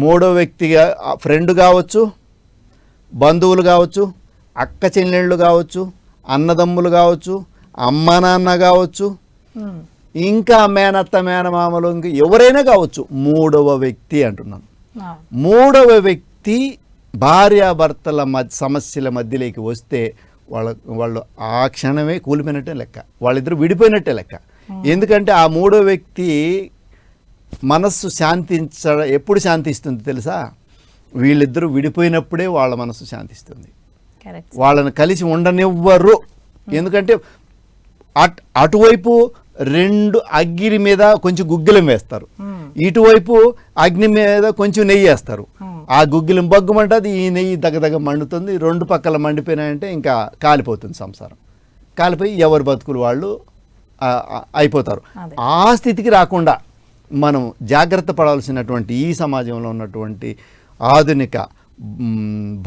మూడో వ్యక్తిగా ఫ్రెండ్ కావచ్చు, బంధువులు కావచ్చు, అక్క చెల్లెళ్ళు కావచ్చు, అన్నదమ్ములు కావచ్చు, అమ్మ నాన్న కావచ్చు, ఇంకా మేనత్త మేనమామలు, ఇంకా ఎవరైనా కావచ్చు. మూడవ వ్యక్తి అంటున్నాను. మూడవ వ్యక్తి భార్యాభర్తల సమస్యల మధ్యలోకి వస్తే వాళ్ళు ఆ క్షణమే కూలిపోయినట్టే లెక్క, వాళ్ళిద్దరూ విడిపోయినట్టే లెక్క. ఎందుకంటే ఆ మూడో వ్యక్తి మనస్సు ఎప్పుడు శాంతిస్తుంది తెలుసా, వీళ్ళిద్దరూ విడిపోయినప్పుడే వాళ్ళ మనస్సు శాంతిస్తుంది. వాళ్ళని కలిసి ఉండనివ్వరు. ఎందుకంటే అటువైపు 2 అగ్ని మీద కొంచెం గుగ్గిలం వేస్తారు, ఇటువైపు అగ్ని మీద కొంచెం నెయ్యి వేస్తారు. ఆ గుగ్గిలం బగ్గుమంటుంది, ఈ నెయ్యి దగ్గర మండుతుంది. 2 పక్కల మండిపోయినాయంటే ఇంకా కాలిపోతుంది సంసారం. కాలిపోయి ఎవరి బతుకులు వాళ్ళు అయిపోతారు. ఆ స్థితికి రాకుండా మనం జాగ్రత్త పడాల్సినటువంటి ఈ సమాజంలో ఉన్నటువంటి ఆధునిక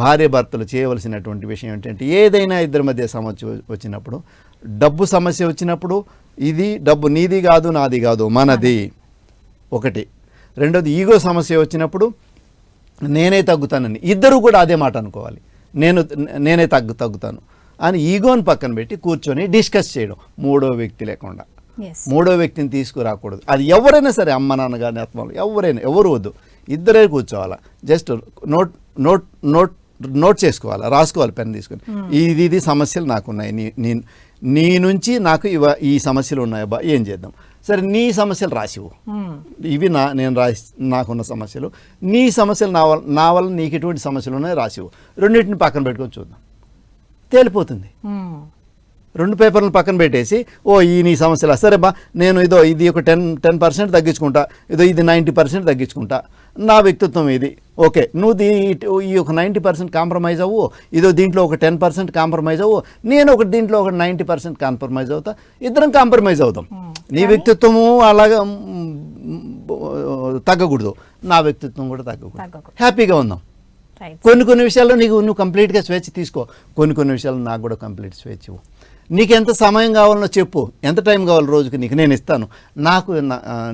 భార్య భర్తలు చేయవలసినటువంటి విషయం ఏంటంటే, ఏదైనా ఇద్దరి మధ్య సమస్య వచ్చినప్పుడు, డబ్బు సమస్య వచ్చినప్పుడు, ఇది డబ్బు నీది కాదు నాది కాదు మనది ఒకటి. రెండోది ఈగో సమస్య వచ్చినప్పుడు నేనే తగ్గుతానని ఇద్దరు కూడా అదే మాట అనుకోవాలి, నేనే తగ్గుతాను అని ఈగోని పక్కన పెట్టి కూర్చొని డిస్కస్ చేయడం. మూడో వ్యక్తి లేకుండా, మూడో వ్యక్తిని తీసుకురాకూడదు. అది ఎవరైనా సరే, అమ్మ నాన్న కానీ ఆత్మలు ఎవరు వద్దు, ఇద్దరే కూర్చోవాలా. జస్ట్ నోట్ చేసుకోవాలా, రాసుకోవాలి పెన్ తీసుకొని, ఇది సమస్యలు నాకున్నాయి, నీ నుంచి నాకు ఈ సమస్యలు ఉన్నాయబ్బా, ఏం చేద్దాం, సరే నీ సమస్యలు రాసివు, ఇవి నాకున్న సమస్యలు, నీ సమస్యలు నా వల్ల నీకు ఎటువంటి సమస్యలు ఉన్నాయో రాసివు, రెండింటిని పక్కన పెట్టుకొని చూద్దాం, తేలిపోతుంది. 2 పేపర్లను పక్కన పెట్టేసి, నీ సమస్యలు సరే బా, నేను ఇది ఒక 10% తగ్గించుకుంటా, ఇది 90% తగ్గించుకుంటా, నా వ్యక్తిత్వం ఇది, ఓకే నువ్వు ఈ ఒక 90% కాంప్రమైజ్ అవ్వు, ఇదో దీంట్లో ఒక 10% కాంప్రమైజ్ అవ్వు, నేను ఒక దీంట్లో ఒక 90% కాంప్రమైజ్ అవుతా, ఇద్దరం కాంప్రమైజ్ అవుతాం. నీ వ్యక్తిత్వము అలాగా తగ్గకూడదు, నా వ్యక్తిత్వం కూడా తగ్గకూడదు, హ్యాపీగా ఉందాం. కొన్ని విషయాల్లో నువ్వు కంప్లీట్గా స్వేచ్ఛ తీసుకో, కొన్ని విషయాల్లో నాకు కూడా కంప్లీట్ స్వేచ్ఛ ఇవ్వు. నీకు ఎంత సమయం కావాలనో చెప్పు, ఎంత టైం కావాలి రోజుకి నీకు నేను ఇస్తాను,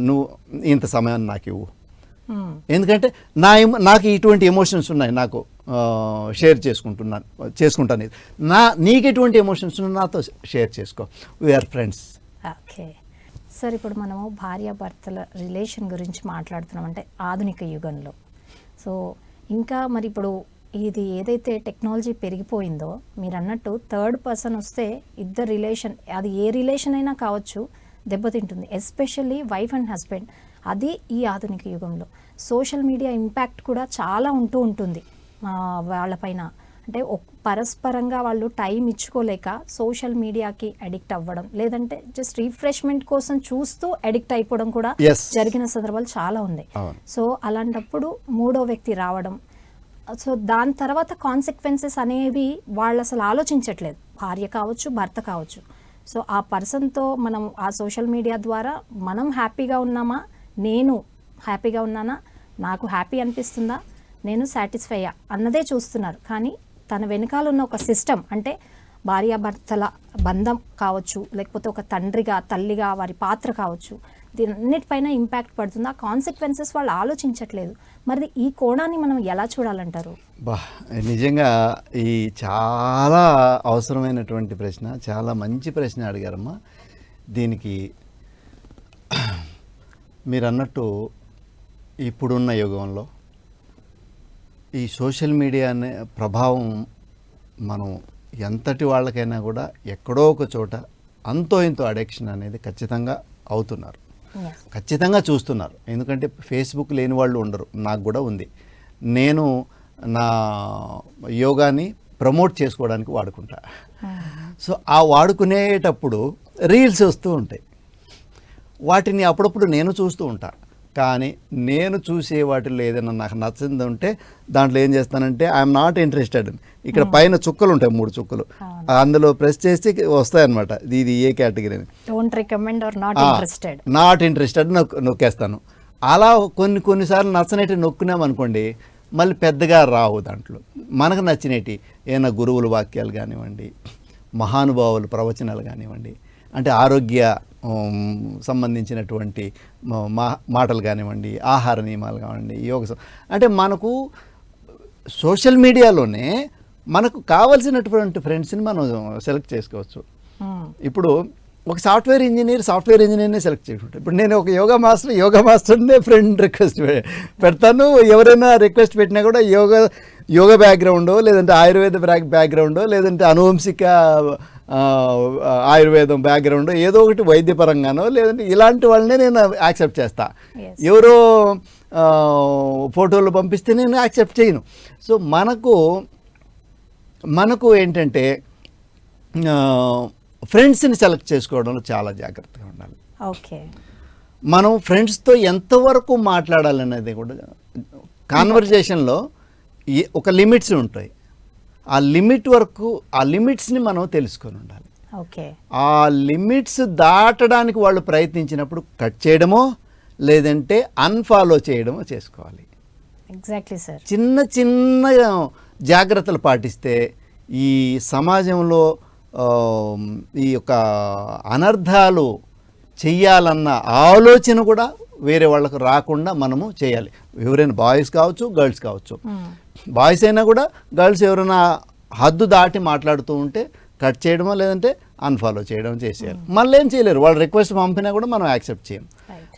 నువ్వు ఇంత సమయాన్ని నాకు ఇవ్వు. ఎందుకంటే నాకు ఇటువంటి ఎమోషన్స్ ఉన్నాయి, నాకు షేర్ చేసుకుంటాను ఇది. నీకు ఎటువంటి ఎమోషన్స్ ఉన్నాయి నాతో షేర్ చేసుకో, వీఆర్ ఫ్రెండ్స్. ఓకే సార్, ఇప్పుడు మనము భార్యాభర్తల రిలేషన్ గురించి మాట్లాడుతున్నాం, అంటే ఆధునిక యుగంలో. సో ఇంకా మరి ఇప్పుడు ఇది ఏదైతే టెక్నాలజీ పెరిగిపోయిందో, మీరు అన్నట్టు థర్డ్ పర్సన్ వస్తే ఇద్దరు రిలేషన్, అది ఏ రిలేషన్ అయినా కావచ్చు, దెబ్బతింటుంది. ఎస్పెషల్లీ వైఫ్ అండ్ హస్బెండ్, అది ఈ ఆధునిక యుగంలో. సోషల్ మీడియా ఇంపాక్ట్ కూడా చాలా ఉంటుంది వాళ్ళపైన. అంటే పరస్పరంగా వాళ్ళు టైం ఇచ్చుకోలేక సోషల్ మీడియాకి అడిక్ట్ అవ్వడం, లేదంటే జస్ట్ రిఫ్రెష్మెంట్ కోసం చూస్తూ అడిక్ట్ అయిపోవడం కూడా జరిగిన సందర్భాలు చాలా ఉన్నాయి. సో అలాంటప్పుడు మూడో వ్యక్తి రావడం, సో దాని తర్వాత కాన్సిక్వెన్సెస్ అనేవి వాళ్ళు అసలు ఆలోచించట్లేదు, భార్య కావచ్చు భర్త కావచ్చు. సో ఆ పర్సన్తో మనం ఆ సోషల్ మీడియా ద్వారా మనం హ్యాపీగా ఉన్నామా, నేను హ్యాపీగా ఉన్నానా, నాకు హ్యాపీ అనిపిస్తుందా, నేను సాటిస్ఫైయా అన్నదే చూస్తున్నారు. కానీ తన వెనకాల ఉన్న ఒక సిస్టమ్, అంటే భార్యాభర్తల బంధం కావచ్చు, లేకపోతే ఒక తండ్రిగా తల్లిగా వారి పాత్ర కావచ్చు, దీనన్నిటిపైన ఇంపాక్ట్ పడుతుంది. ఆ కాన్సిక్వెన్సెస్ వాళ్ళు ఆలోచించట్లేదు. మరి ఈ కోణాన్ని మనం ఎలా చూడాలంటారు? నిజంగా ఈ చాలా అవసరమైనటువంటి ప్రశ్న, చాలా మంచి ప్రశ్న అడిగారమ్మా. దీనికి మీరు అన్నట్టు ఇప్పుడున్న యుగంలో ఈ సోషల్ మీడియా అనే ప్రభావం మనం ఎంతటి వాళ్ళకైనా కూడా ఎక్కడో ఒక చోట అంతో ఇంతో అడిక్షన్ అనేది ఖచ్చితంగా అవుతున్నారు, ఖచ్చితంగా చూస్తున్నారు. ఎందుకంటే ఫేస్బుక్ లేని వాళ్ళు ఉండరు, నాకు కూడా ఉంది. నేను నా యోగాని ప్రమోట్ చేసుకోవడానికి వాడుకుంటా. సో ఆ వాడుకునేటప్పుడు రీల్స్ వస్తూ ఉంటాయి, వాటిని అప్పుడప్పుడు నేను చూస్తూ ఉంటా. కానీ నేను చూసే వాటిల్లో ఏదైనా నాకు నచ్చింది ఉంటే దాంట్లో ఏం చేస్తానంటే ఐఎమ్ నాట్ ఇంట్రెస్టెడ్. ఇక్కడ పైన చుక్కలు ఉంటాయి, 3 చుక్కలు, అందులో ప్రెస్ చేసి వస్తాయన్నమాట, ఇది ఏ కేటగిరీ అని. నాట్ ఇంట్రెస్టెడ్ నొక్కేస్తాను. అలా కొన్నిసార్లు నచ్చనేటి నొక్కున్నామనుకోండి, మళ్ళీ పెద్దగా రావు దాంట్లో. మనకు నచ్చినవి ఏమైనా గురువుల వాక్యాలు కానివ్వండి, మహానుభావుల ప్రవచనాలు కానివ్వండి, అంటే ఆరోగ్య సంబంధించినటువంటి మాటలు కానివ్వండి, ఆహార నియమాలు కానివ్వండి, అంటే మనకు సోషల్ మీడియాలోనే మనకు కావాల్సినటువంటి ఫ్రెండ్స్ని మనం సెలెక్ట్ చేసుకోవచ్చు. ఇప్పుడు ఒక సాఫ్ట్వేర్ ఇంజనీర్నే సెలెక్ట్ చేసుకుంటాను. ఇప్పుడు నేను ఒక యోగా మాస్టర్నే ఫ్రెండ్ రిక్వెస్ట్ పెడతాను. ఎవరైనా రిక్వెస్ట్ పెట్టినా కూడా యోగా బ్యాక్గ్రౌండో, లేదంటే ఆయుర్వేద బ్యాక్గ్రౌండో, లేదంటే అనువంశిక ఆయుర్వేదం బ్యాక్గ్రౌండ్, ఏదో ఒకటి వైద్యపరంగానో, లేదంటే ఇలాంటి వాళ్ళనే నేను యాక్సెప్ట్ చేస్తా. ఎవరో ఫోటోలు పంపిస్తే నేను యాక్సెప్ట్ చేయను. సో మనకు ఏంటంటే ఫ్రెండ్స్ని సెలెక్ట్ చేసుకోవడంలో చాలా జాగ్రత్తగా ఉండాలి. ఓకే, మనం ఫ్రెండ్స్తో ఎంతవరకు మాట్లాడాలనేది కూడా, కాన్వర్జేషన్లో ఒక లిమిట్స్ ఉంటాయి. ఆ లిమిట్ వరకు, ఆ లిమిట్స్ని మనం తెలుసుకొని ఉండాలి. ఓకే, ఆ లిమిట్స్ దాటడానికి వాళ్ళు ప్రయత్నించినప్పుడు కట్ చేయడమో, లేదంటే అన్ఫాలో చేయడమో చేసుకోవాలి. Exactly sir. చిన్న జాగ్రత్తలు పాటిస్తే ఈ సమాజంలో ఈ యొక్క అనర్థాలు చెయ్యాలన్న ఆలోచన కూడా వేరే వాళ్ళకు రాకుండా మనము చేయాలి. ఎవరైనా బాయ్స్ కావచ్చు, గర్ల్స్ కావచ్చు. బాయ్స్ అయినా కూడా గర్ల్స్ ఎవరైనా హద్దు దాటి మాట్లాడుతూ ఉంటే కట్ చేయడమో, లేదంటే అన్ఫాలో చేయడం చేసేయాలి. మళ్ళీ ఏం చేయలేరు, వాళ్ళు రిక్వెస్ట్ పంపినా కూడా మనం యాక్సెప్ట్ చేయం.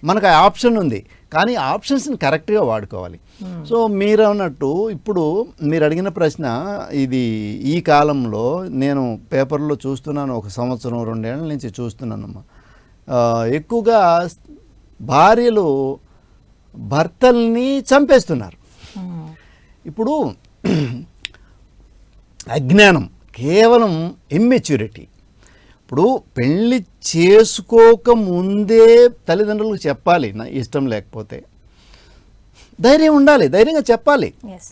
మనకు ఆ ఆప్షన్ ఉంది, కానీ ఆప్షన్స్ని కరెక్ట్గా వాడుకోవాలి. సో మీరు అన్నట్టు ఇప్పుడు మీరు అడిగిన ప్రశ్న, ఇది ఈ కాలంలో నేను పేపర్లో చూస్తున్నాను, 1 సంవత్సరం 2 ఏళ్ళ నుంచి చూస్తున్నానమ్మా. ఎక్కువగా భార్యలు భర్తల్ని చంపేస్తున్నారు. ఇప్పుడు అజ్ఞానం, కేవలం ఇమ్మెచ్యూరిటీ. ఇప్పుడు పెళ్ళి చేసుకోక ముందే తల్లిదండ్రులకు చెప్పాలి, నా ఇష్టం లేకపోతే. ధైర్యం ఉండాలి, ధైర్యంగా చెప్పాలి. ఎస్.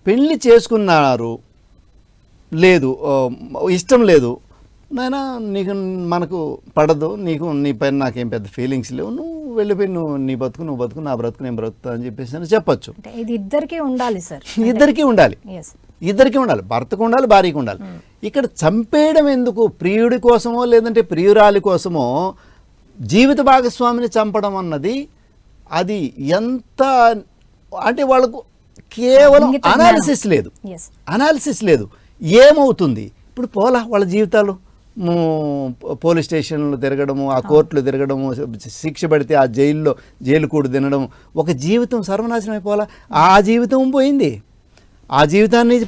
పెళ్లి చేసుకున్నారు, లేదు ఇష్టం లేదు నాయనా, నీకు మనకు పడదు, నీకు నీ పైన నాకేం పెద్ద ఫీలింగ్స్ లేవు, నువ్వు వెళ్ళిపోయి నువ్వు నీ బతుకు నువ్వు బతుకు, నా బ్రతుకు నేను బ్రతుకుతా అని చెప్పేసి అని చెప్పచ్చు. అంటే ఇది ఇద్దరికీ ఉండాలి సార్. ఇద్దరికీ ఉండాలి, ఎస్. ఇద్దరికీ ఉండాలి, భర్తకు ఉండాలి, భార్యకు ఉండాలి. ఇక్కడ చంపేయడం ఎందుకు? ప్రియుడి కోసమో లేదంటే ప్రియురాలి కోసమో జీవిత భాగస్వామిని చంపడం అన్నది అది ఎంత అంటే వాళ్ళకు కేవలం ఇంగిత జ్ఞానం. అనాలిసిస్ లేదు, ఎస్. అనాలిసిస్ లేదు. ఏమవుతుంది ఇప్పుడు? పోలా వాళ్ళ జీవితాలు పోలీస్ స్టేషన్లు తిరగడము, ఆ కోర్టులు తిరగడము, శిక్ష పడితే ఆ జైలు కూడా తినడం, ఒక జీవితం సర్వనాశనం అయిపోవాలా? ఆ జీవితం పోయింది, ఆ జీవితాన్ని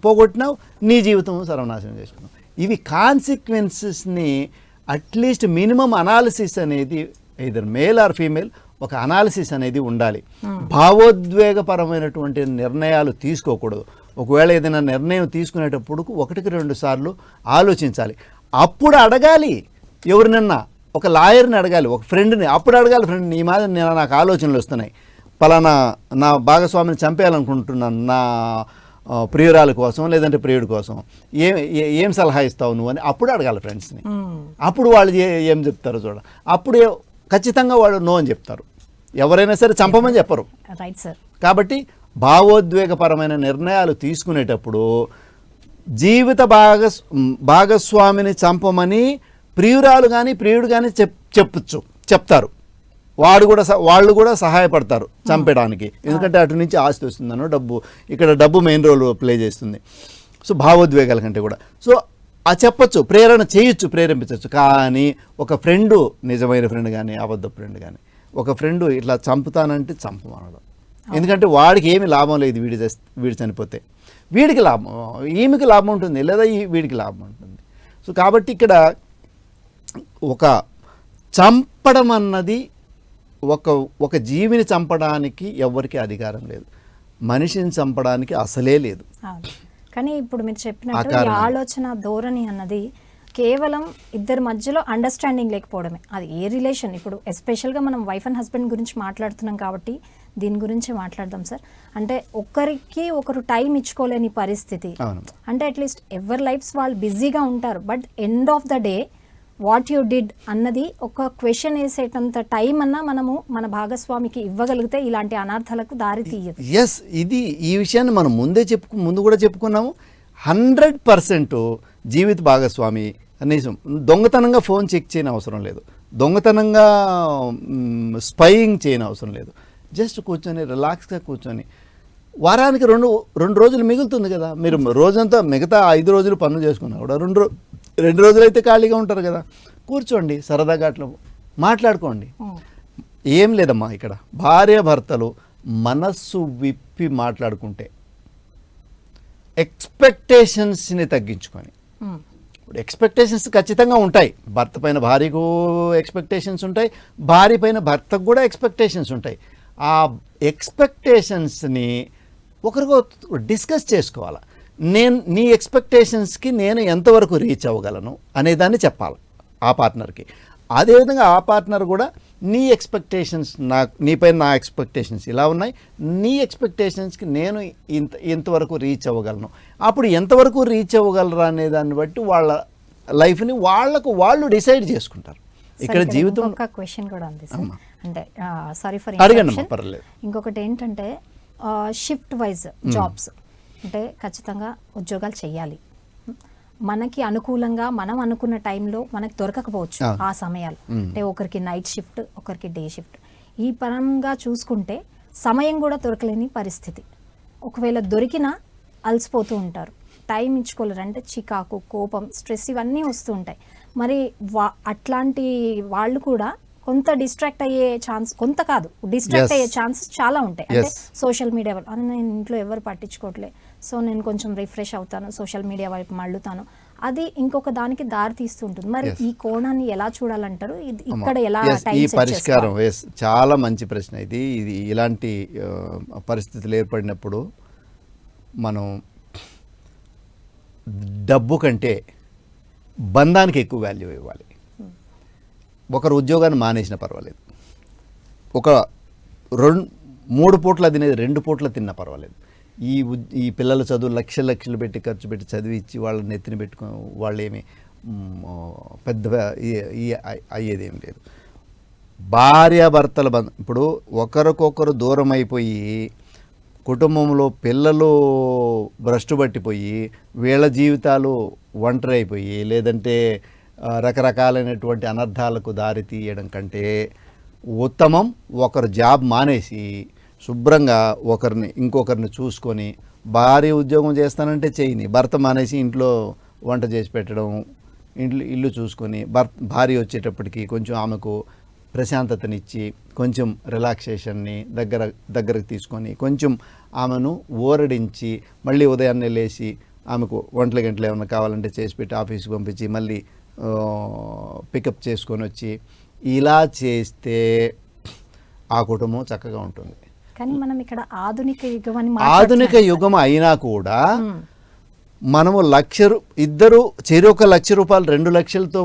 పోగొట్టినావు, నీ జీవితం సర్వనాశనం చేసుకున్నావు. ఇవి కాన్సిక్వెన్సెస్ని అట్లీస్ట్ మినిమం అనాలిసిస్ అనేది ఇదర్ మేల్ ఆర్ ఫీమేల్ ఒక అనాలిసిస్ అనేది ఉండాలి. భావోద్వేగపరమైనటువంటి నిర్ణయాలు తీసుకోకూడదు. ఒకవేళ ఏదైనా నిర్ణయం తీసుకునేటప్పుడు 1-2 సార్లు ఆలోచించాలి. అప్పుడు అడగాలి, ఎవరినన్నా ఒక లాయర్ని అడగాలి, ఒక ఫ్రెండ్ని అప్పుడు అడగాలి, ఫ్రెండ్ ఈ మాదిరి నాకు ఆలోచనలు వస్తున్నాయి, పలానా నా భాగస్వామిని చంపేయాలనుకుంటున్నాను నా ప్రియురాల కోసం లేదంటే ప్రియుడి కోసం, ఏం సలహా ఇస్తావు నువ్వు అని అప్పుడు అడగాలి ఫ్రెండ్స్ని. అప్పుడు వాళ్ళు ఏం చెప్తారో చూడ, అప్పుడు ఖచ్చితంగా వాళ్ళు నో అని చెప్తారు. ఎవరైనా సరే చంపమని చెప్పరు. Right sir. కాబట్టి భావోద్వేగపరమైన నిర్ణయాలు తీసుకునేటప్పుడు జీవిత భాగస్వామిని చంపమని ప్రియురాలు కానీ ప్రియుడు కానీ చెప్తారు. వాళ్ళు కూడా సహాయపడతారు చంపడానికి, ఎందుకంటే అటు నుంచి ఆస్తి వస్తుందనో ఇక్కడ డబ్బు మెయిన్ రోల్ ప్లే చేస్తుంది. సో భావోద్వేగాల కంటే కూడా సో చెప్పచ్చు, ప్రేరణ చేయొచ్చు, ప్రేరేపించవచ్చు. కానీ ఒక ఫ్రెండు, నిజమైన ఫ్రెండ్ కానీ అబద్ధ ఫ్రెండ్ కానీ, ఒక ఫ్రెండు ఇట్లా చంపుతానంటే చంపమనడం. ఎందుకంటే వాడికి ఏమి లాభం లేదు, వీడు చనిపోతే వీడికి లాభం, ఈమెకి లాభం ఉంటుంది, లేదా వీడికి లాభం ఉంటుంది. సో కాబట్టి ఇక్కడ ఒక చంపడం అన్నది ఒక జీవిని చంపడానికి ఎవరికి అధికారం లేదు, మనిషిని చంపడానికి అసలే లేదు. కానీ ఇప్పుడు మీరు చెప్పినట్టు ఈ ఆలోచన ధోరణి అన్నది కేవలం ఇద్దరి మధ్యలో అండర్స్టాండింగ్ లేకపోవడమే. అది ఏ రిలేషన్, ఇప్పుడు ఎస్పెషల్గా మనం వైఫ్ అండ్ హస్బెండ్ గురించి మాట్లాడుతున్నాం కాబట్టి దీని గురించి మాట్లాడదాం సార్. అంటే ఒకరికి ఒకరు టైం ఇచ్చుకోలేని పరిస్థితి, అంటే అట్లీస్ట్ ఎవరి లైఫ్స్ వాళ్ళు బిజీగా ఉంటారు, but end of the day what you did అన్నది ఒక క్వశ్చన్ వేసేటంత టైం అన్నా మనము మన భాగస్వామికి ఇవ్వగలిగితే ఇలాంటి అనార్థాలకు దారి తీయదు. ఎస్, ఈ విషయాన్ని మనం ముందు కూడా చెప్పుకున్నాము. 100% జీవిత భాగస్వామి కనీసం దొంగతనంగా ఫోన్ చెక్ చేయని అవసరం లేదు, దొంగతనంగా స్పైయింగ్ చేయని అవసరం లేదు. జస్ట్ కూర్చొని రిలాక్స్గా కూర్చొని వారానికి రెండు రోజులు మిగులుతుంది కదా, మీరు రోజంతా మిగతా 5 రోజులు పనులు చేసుకున్నా కూడా 2 రోజులు అయితే ఖాళీగా ఉంటారు కదా, కూర్చోండి, సరదాగా అట్లా మాట్లాడుకోండి. ఏం లేదమ్మా, ఇక్కడ భార్యాభర్తలు మనస్సు విప్పి మాట్లాడుకుంటే ఎక్స్పెక్టేషన్స్ని తగ్గించుకొని, ఇప్పుడు ఎక్స్పెక్టేషన్స్ ఖచ్చితంగా ఉంటాయి, భర్త పైన భార్యకు ఎక్స్పెక్టేషన్స్ ఉంటాయి, భార్య పైన భర్తకు కూడా ఎక్స్పెక్టేషన్స్ ఉంటాయి. ఆ ఎక్స్పెక్టేషన్స్ని ఒకరికొకరు డిస్కస్ చేసుకోవాలి. నీ ఎక్స్పెక్టేషన్స్కి నేను ఎంతవరకు రీచ్ అవ్వగలను అనేదాన్ని చెప్పాలి ఆ పార్ట్నర్కి. అదేవిధంగా ఆ పార్ట్నర్ కూడా నీ ఎక్స్పెక్టేషన్స్, నీపైన నా ఎక్స్పెక్టేషన్స్ ఇలా ఉన్నాయి, నీ ఎక్స్పెక్టేషన్స్కి నేను ఇంతవరకు రీచ్ అవ్వగలను. అప్పుడు ఎంతవరకు రీచ్ అవ్వగలరా అనే దాన్ని బట్టి వాళ్ళ లైఫ్ని వాళ్ళు డిసైడ్ చేసుకుంటారు. ఇక్కడ జీవితం ఒక క్వశ్చన్ కూడా ఉంది సార్, అంటే సారీ ఫర్ అడగండి, పర్లేదు. ఇంకొకటి ఏంటంటే షిఫ్ట్ వైజ్ జాబ్స్, అంటే ఖచ్చితంగా ఉద్యోగాలు చేయాలి, మనకి అనుకూలంగా మనం అనుకున్న టైంలో మనకు దొరకకపోవచ్చు ఆ సమయాలు, అంటే ఒకరికి నైట్ షిఫ్ట్, ఒకరికి డే షిఫ్ట్. ఈ పరంగా చూసుకుంటే సమయం కూడా దొరకలేని పరిస్థితి, ఒకవేళ దొరికినా అలసిపోతూ ఉంటారు, టైం ఇచ్చుకోలేరు, అంటే చికాకు, కోపం, స్ట్రెస్ ఇవన్నీ వస్తూ ఉంటాయి. మరి అట్లాంటి వాళ్ళు కూడా కొంత డిస్ట్రాక్ట్ అయ్యే ఛాన్స్, కొంత కాదు డిస్ట్రాక్ట్ అయ్యే ఛాన్సెస్ చాలా ఉంటాయి. అంటే సోషల్ మీడియా వల్ల, అని నేను ఇంట్లో ఎవరు పట్టించుకోవట్లే, సో నేను కొంచెం రిఫ్రెష్ అవుతాను, సోషల్ మీడియా వైపు మళ్ళుతాను, అది ఇంకొక దానికి దారి తీస్తుంటుంది. మరి ఈ కోణాన్ని ఎలా చూడాలంటారు, ఇక్కడ ఎలా ఈ పరిష్కారం? చాలా మంచి ప్రశ్న ఇది. ఇలాంటి పరిస్థితులు ఏర్పడినప్పుడు మనం డబ్బు కంటే బంధానికి ఎక్కువ వాల్యూ ఇవ్వాలి. ఒకరు ఉద్యోగాన్ని మానేసినా పర్వాలేదు, 3 పూట్ల తినేది 2 పూట్ల తిన్నా పర్వాలేదు. ఈ పిల్లల చదువు లక్షలు పెట్టి ఖర్చు పెట్టి చదివించి వాళ్ళని నెత్తిన పెట్టుకో వాళ్ళేమి పెద్ద అయ్యేదేం లేదు. భార్యాభర్తల బంధం ఇప్పుడు ఒకరికొకరు దూరం అయిపోయి కుటుంబంలో పిల్లలు భ్రష్టు పట్టిపోయి వీళ్ళ జీవితాలు ఒంటరి అయిపోయి లేదంటే రకరకాలైనటువంటి అనర్థాలకు దారి తీయడం కంటే ఉత్తమం ఒకరు జాబ్ మానేసి శుభ్రంగా ఇంకొకరిని చూసుకొని, భార్య ఉద్యోగం చేస్తానంటే చేయని, భర్త మానేసి ఇంట్లో వంట చేసి పెట్టడం, ఇల్లు చూసుకొని భార్య వచ్చేటప్పటికి కొంచెం ఆమెకు ప్రశాంతతనిచ్చి కొంచెం రిలాక్సేషన్ని దగ్గరకు తీసుకొని కొంచెం ఆమెను ఊరడించి మళ్ళీ ఉదయాన్నే లేచి ఆమెకు వంటల గంటలు ఏమైనా కావాలంటే చేసి పెట్టి ఆఫీస్కి పంపించి మళ్ళీ పికప్ చేసుకొని వచ్చి ఇలా చేస్తే ఆ కుటుంబం చక్కగా ఉంటుంది. కానీ మనం ఇక్కడ ఆధునిక యుగం అయినా కూడా మనము ఇద్దరు చెరి ₹1,00,000 2 లక్షలతో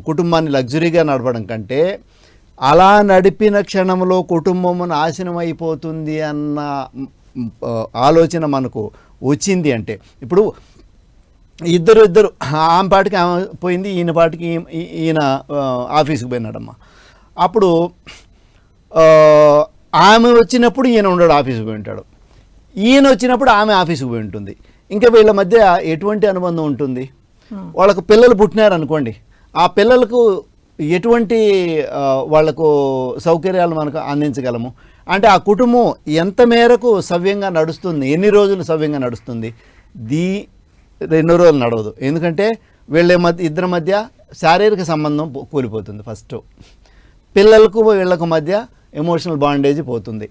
కుటుంబాన్ని లగ్జరీగా నడపడం కంటే అలా నడిపిన క్షణంలో కుటుంబం నాశనం అయిపోతుంది అన్న ఆలోచన మనకు వచ్చింది అంటే, ఇప్పుడు ఇద్దరు ఆమె పాటికి ఆమె పోయింది, ఈయన పాటికి ఈయన ఆఫీస్కి పోయినాడమ్మా. అప్పుడు ఆమె వచ్చినప్పుడు ఈయన ఉండడు, ఆఫీస్కి పోయి ఉంటాడు. ఈయన వచ్చినప్పుడు ఆమె ఆఫీస్కి పోయి ఉంటుంది. ఇంకా వీళ్ళ మధ్య ఎటువంటి అనుబంధం ఉంటుంది? వాళ్ళకు పిల్లలు పుట్టినారనుకోండి, ఆ పిల్లలకు ఎటువంటి వాళ్లకు సౌకర్యాలు మనకు అందించగలము అంటే ఆ కుటుంబం ఎంత మేరకు సవ్యంగా నడుస్తుంది, ఎన్ని రోజులు సవ్యంగా నడుస్తుంది? 2 రోజులు నడవదు. ఎందుకంటే ఇద్దరి మధ్య శారీరక సంబంధం కూలిపోతుంది. ఫస్ట్ పిల్లలకు వీళ్ళకు మధ్య ఎమోషనల్ బాండేజ్ పోతుంది.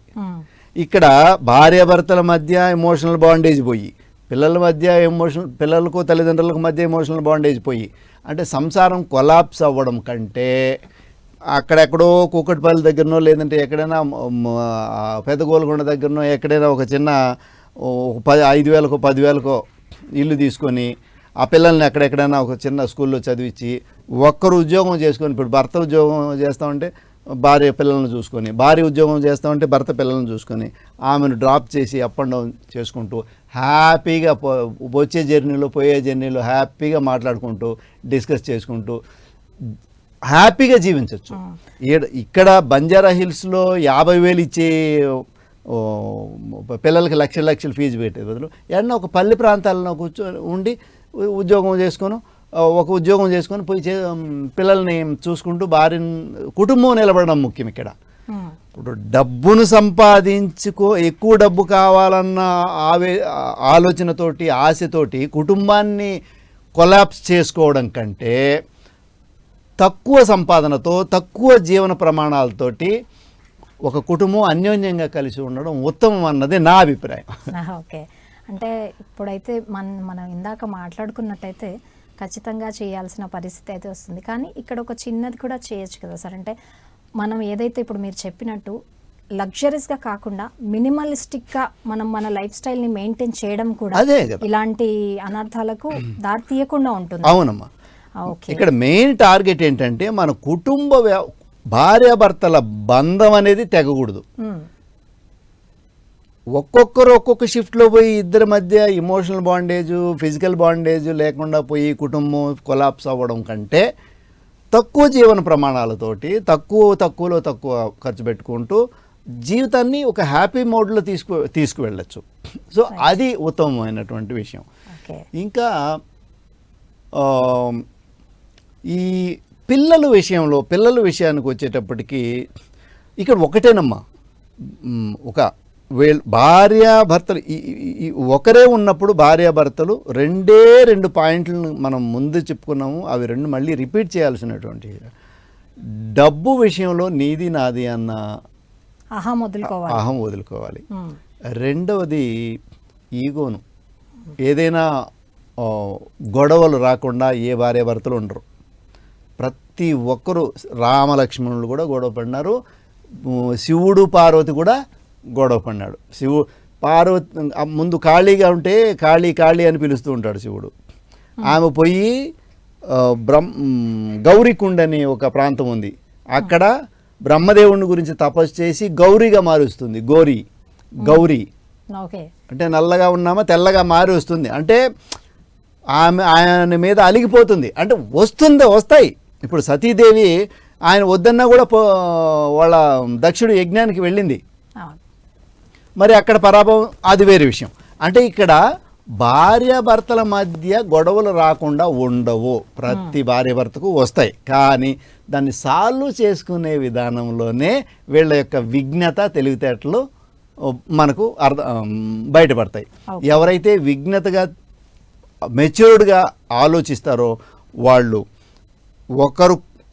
ఇక్కడ భార్యాభర్తల మధ్య ఎమోషనల్ బాండేజ్ పోయి పిల్లలకు తల్లిదండ్రులకు మధ్య ఎమోషనల్ బాండేజ్ పోయి అంటే సంసారం కొలాప్స్ అవ్వడం కంటే అక్కడెక్కడో కూకట్పల్లి దగ్గరనో లేదంటే ఎక్కడైనా పెద్ద గోల్కొండ దగ్గరనో ఎక్కడైనా ఒక చిన్న 5,000కో 10,000కో ఇల్లు తీసుకొని ఆ పిల్లల్ని ఎక్కడెక్కడైనా ఒక చిన్న స్కూల్లో చదివించి ఒక్కరు ఉద్యోగం చేసుకొని, ఇప్పుడు భర్త ఉద్యోగం చేస్తామంటే భార్య పిల్లలను చూసుకొని, భార్య ఉద్యోగం చేస్తామంటే భర్త పిల్లలను చూసుకొని ఆమెను డ్రాప్ చేసి అప్ అండ్ డౌన్ చేసుకుంటూ హ్యాపీగా వచ్చే జర్నీలో పోయే జర్నీలో హ్యాపీగా మాట్లాడుకుంటూ డిస్కస్ చేసుకుంటూ హ్యాపీగా జీవించవచ్చు. ఇక్కడ బంజారా హిల్స్లో 50,000 ఇచ్చే పిల్లలకి లక్షలు ఫీజు పెట్టే బదులు ఏదన్నా ఒక పల్లె ప్రాంతాల్లో ఉండి ఉద్యోగం చేసుకొని పోయి పిల్లల్ని చూసుకుంటూ కుటుంబం నిలబడడం ముఖ్యం. ఇక్కడ ఇప్పుడు డబ్బును ఎక్కువ డబ్బు కావాలన్న ఆలోచనతోటి ఆశతోటి కుటుంబాన్ని కొలాప్స్ చేసుకోవడం కంటే తక్కువ సంపాదనతో తక్కువ జీవన ప్రమాణాలతోటి ఒక కుటుంబం అన్యోన్యంగా కలిసి ఉండడం ఉత్తమం అన్నది నా అభిప్రాయం. ఓకే, అంటే ఇప్పుడైతే మనం ఇందాక మాట్లాడుకున్నట్టయితే ఖచ్చితంగా చేయాల్సిన పరిస్థితి అయితే వస్తుంది. కానీ ఇక్కడ ఒక చిన్నది కూడా చేయొచ్చు కదా సార్. అంటే మనం ఏదైతే ఇప్పుడు మీరు చెప్పినట్టు లగ్జరీస్గా కాకుండా మినిమలిస్టిక్గా మనం మన లైఫ్ స్టైల్ని మెయింటైన్ చేయడం కూడా ఇలాంటి అనర్థాలకు దారి తీయకుండా ఉంటుంది. అవునమ్మా. ఇక్కడ మెయిన్ టార్గెట్ ఏంటంటే మన కుటుంబ భార్యాభర్తల బంధం అనేది తెగకూడదు. ఒక్కొక్కరు ఒక్కొక్క షిఫ్ట్లో పోయి ఇద్దరి మధ్య ఇమోషనల్ బాండేజ్ ఫిజికల్ బాండేజ్ లేకుండా పోయి కుటుంబం కొలాప్స్ అవ్వడం కంటే తక్కువ జీవన ప్రమాణాలతోటి తక్కువలో తక్కువ ఖర్చు పెట్టుకుంటూ జీవితాన్ని ఒక హ్యాపీ మోడ్లో తీసుకువెళ్ళచ్చు. సో అది ఉత్తమమైనటువంటి విషయం. ఇంకా ఈ పిల్లల విషయానికి వచ్చేటప్పటికి ఇక్కడ ఒకటేనమ్మా, ఒక భార్యాభర్తలు ఒకరే ఉన్నప్పుడు భార్యాభర్తలు 2 పాయింట్లను మనం ముందు చెప్పుకున్నాము. అవి 2 మళ్ళీ రిపీట్ చేయాల్సినటువంటి డబ్బు విషయంలో నీది నాది అన్న అహం వదులుకోవాలి. రెండవది ఈగోను. ఏదైనా గొడవలు రాకుండా ఏ భార్యాభర్తలు ఉండరు. ప్రతి ఒక్కరూ రామలక్ష్మణులు కూడా గొడవ పడినారు. శివుడు పార్వతి కూడా గొడవ పడినాడు. పార్వతి ముందు ఖాళీగా ఉంటే కాళీ అని పిలుస్తూ ఉంటాడు శివుడు. ఆమె పోయి గౌరీకుండ్ అని ఒక ప్రాంతం ఉంది, అక్కడ బ్రహ్మదేవుని గురించి తపస్సు చేసి గౌరీగా మారుస్తుంది. గౌరీ ఓకే. అంటే నల్లగా ఉన్నామా తెల్లగా మారి వస్తుంది, అంటే ఆయన మీద అలిగిపోతుంది, అంటే వస్తాయి. ఇప్పుడు సతీదేవి ఆయన వద్దన్నా కూడా వాళ్ళ దక్షుడు యజ్ఞానికి వెళ్ళింది, మరి అక్కడ పరాభవం, అది వేరే విషయం. అంటే ఇక్కడ భార్యాభర్తల మధ్య గొడవలు రాకుండా ఉండవు, ప్రతి భార్యాభర్తకు వస్తాయి, కానీ దాన్ని సాల్వ్ చేసుకునే విధానంలోనే వీళ్ళ యొక్క విఘ్నత తెలివితేటలు మనకు బయటపడతాయి. ఎవరైతే విఘ్నతగా మెచ్యూర్డ్గా ఆలోచిస్తారో వాళ్ళు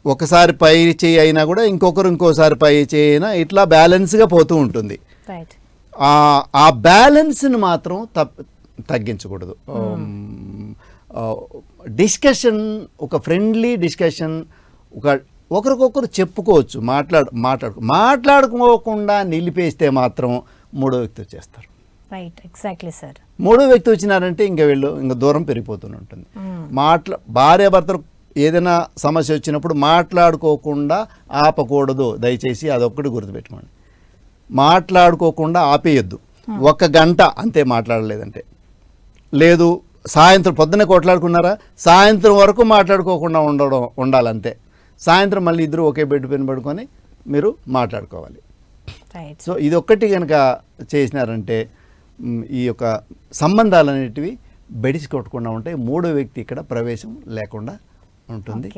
ఒకసారి పై చేయి అయినా కూడా ఇంకోసారి పై చేయి అయినా ఇట్లా బ్యాలెన్స్గా పోతూ ఉంటుంది. ఆ బ్యాలెన్స్ని మాత్రం తగ్గించకూడదు. డిస్కషన్, ఒక ఫ్రెండ్లీ డిస్కషన్, ఒకరికొకరు చెప్పుకోవచ్చు, మాట్లాడుకోకుండా నిలిపేస్తే మాత్రం మూడో వ్యక్తి వచ్చేస్తారు. Right, exactly sir. మూడో వ్యక్తి వచ్చినారంటే ఇంకా దూరం పెరిగిపోతూనే ఉంటుంది. భార్యాభర్తలు ఏదైనా సమస్య వచ్చినప్పుడు మాట్లాడుకోకుండా ఆపకూడదు, దయచేసి అదొక్కటి గుర్తుపెట్టుకోండి. మాట్లాడుకోకుండా ఆపేయొద్దు. 1 గంట అంతే మాట్లాడలేదంటే, లేదు సాయంత్రం పొద్దున్న కొట్లాడుకున్నారా, సాయంత్రం వరకు మాట్లాడుకోకుండా ఉండాలంతే. సాయంత్రం మళ్ళీ ఇద్దరు ఒకే బెడ్ పైన పడుకొని మీరు మాట్లాడుకోవాలి. సో ఇదొక్కటి కనుక చేసినారంటే ఈ యొక్క సంబంధాలు అనేటివి బెడిసి కొట్టకుండా ఉంటాయి. మూడో వ్యక్తి ఇక్కడ ప్రవేశం లేకుండా ఉంటుంది.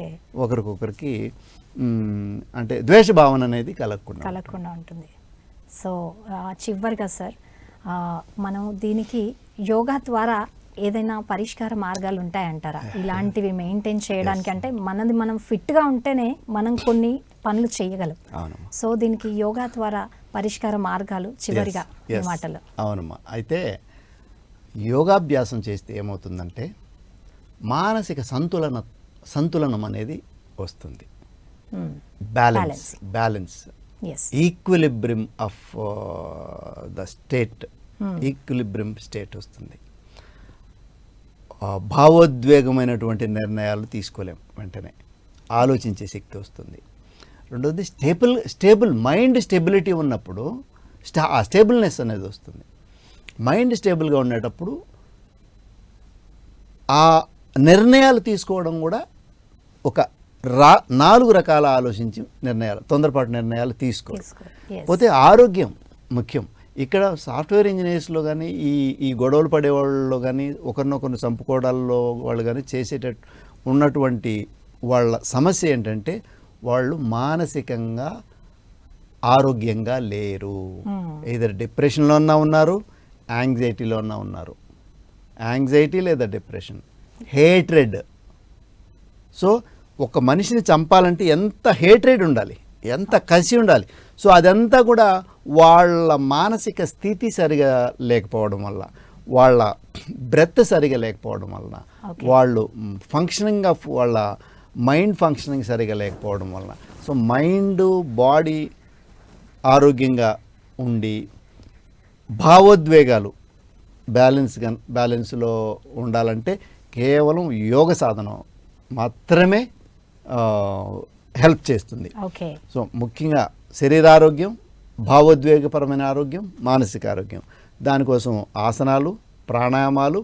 ఒకరికొకరికి అంటే ద్వేషభావన అనేది కలగకుండా ఉంటుంది. సో చివరిగా సార్, మనం దీనికి యోగా ద్వారా ఏదైనా పరిష్కార మార్గాలు ఉంటాయంటారా? ఇలాంటివి మెయింటైన్ చేయడానికి, అంటే మనం ఫిట్గా ఉంటేనే మనం కొన్ని పనులు చేయగలం. సో దీనికి యోగా ద్వారా పరిష్కార మార్గాలు చివరిగా ఈ మాటలు. అవునమ్మా. అయితే యోగాభ్యాసం చేస్తే ఏమవుతుందంటే మానసిక సంతులనం అనేది వస్తుంది. Balance, equilibrium of the state, equilibrium state వస్తుంది. భావోద్వేగమైనటువంటి నిర్ణయాలు తీసుకోలేం, వెంటనే ఆలోచించే శక్తి వస్తుంది. రెండోది స్టేబుల్ మైండ్ స్టెబిలిటీ ఉన్నప్పుడు ఆ స్టేబుల్నెస్ అనేది వస్తుంది. మైండ్ స్టేబుల్గా ఉండేటప్పుడు ఆ నిర్ణయాలు తీసుకోవడం కూడా ఒక 4 రకాల ఆలోచించి తొందరపాటు నిర్ణయాలు పోతే ఆరోగ్యం ముఖ్యం. ఇక్కడ సాఫ్ట్వేర్ ఇంజనీర్స్లో కానీ ఈ గొడవలు పడేవాళ్ళలో కానీ ఒకరినొకరిని చంపుకోవడాల్లో వాళ్ళు కానీ ఉన్నటువంటి వాళ్ళ సమస్య ఏంటంటే వాళ్ళు మానసికంగా ఆరోగ్యంగా లేరు. ఏదైనా డిప్రెషన్లో ఉన్నారు, యాంగ్జైటీలో ఉన్నారు. యాంగ్జైటీ లేదా డిప్రెషన్, హేట్రెడ్. సో ఒక మనిషిని చంపాలంటే ఎంత హేట్రెడ్ ఉండాలి, ఎంత కసి ఉండాలి. సో అదంతా కూడా వాళ్ళ మానసిక స్థితి సరిగా లేకపోవడం వల్ల, వాళ్ళ బ్రెత్ సరిగా లేకపోవడం వలన, వాళ్ళు ఫంక్షనింగ్ ఆఫ్ వాళ్ళ మైండ్ ఫంక్షనింగ్ సరిగా లేకపోవడం వలన. సో మైండ్ బాడీ ఆరోగ్యంగా ఉండి భావోద్వేగాలు బ్యాలెన్స్లో ఉండాలంటే కేవలం యోగ సాధన మాత్రమే హెల్ప్ చేస్తుంది. సో ముఖ్యంగా శరీరారోగ్యం, భావోద్వేగపరమైన ఆరోగ్యం, మానసిక ఆరోగ్యం. దానికోసం ఆసనాలు, ప్రాణాయామాలు,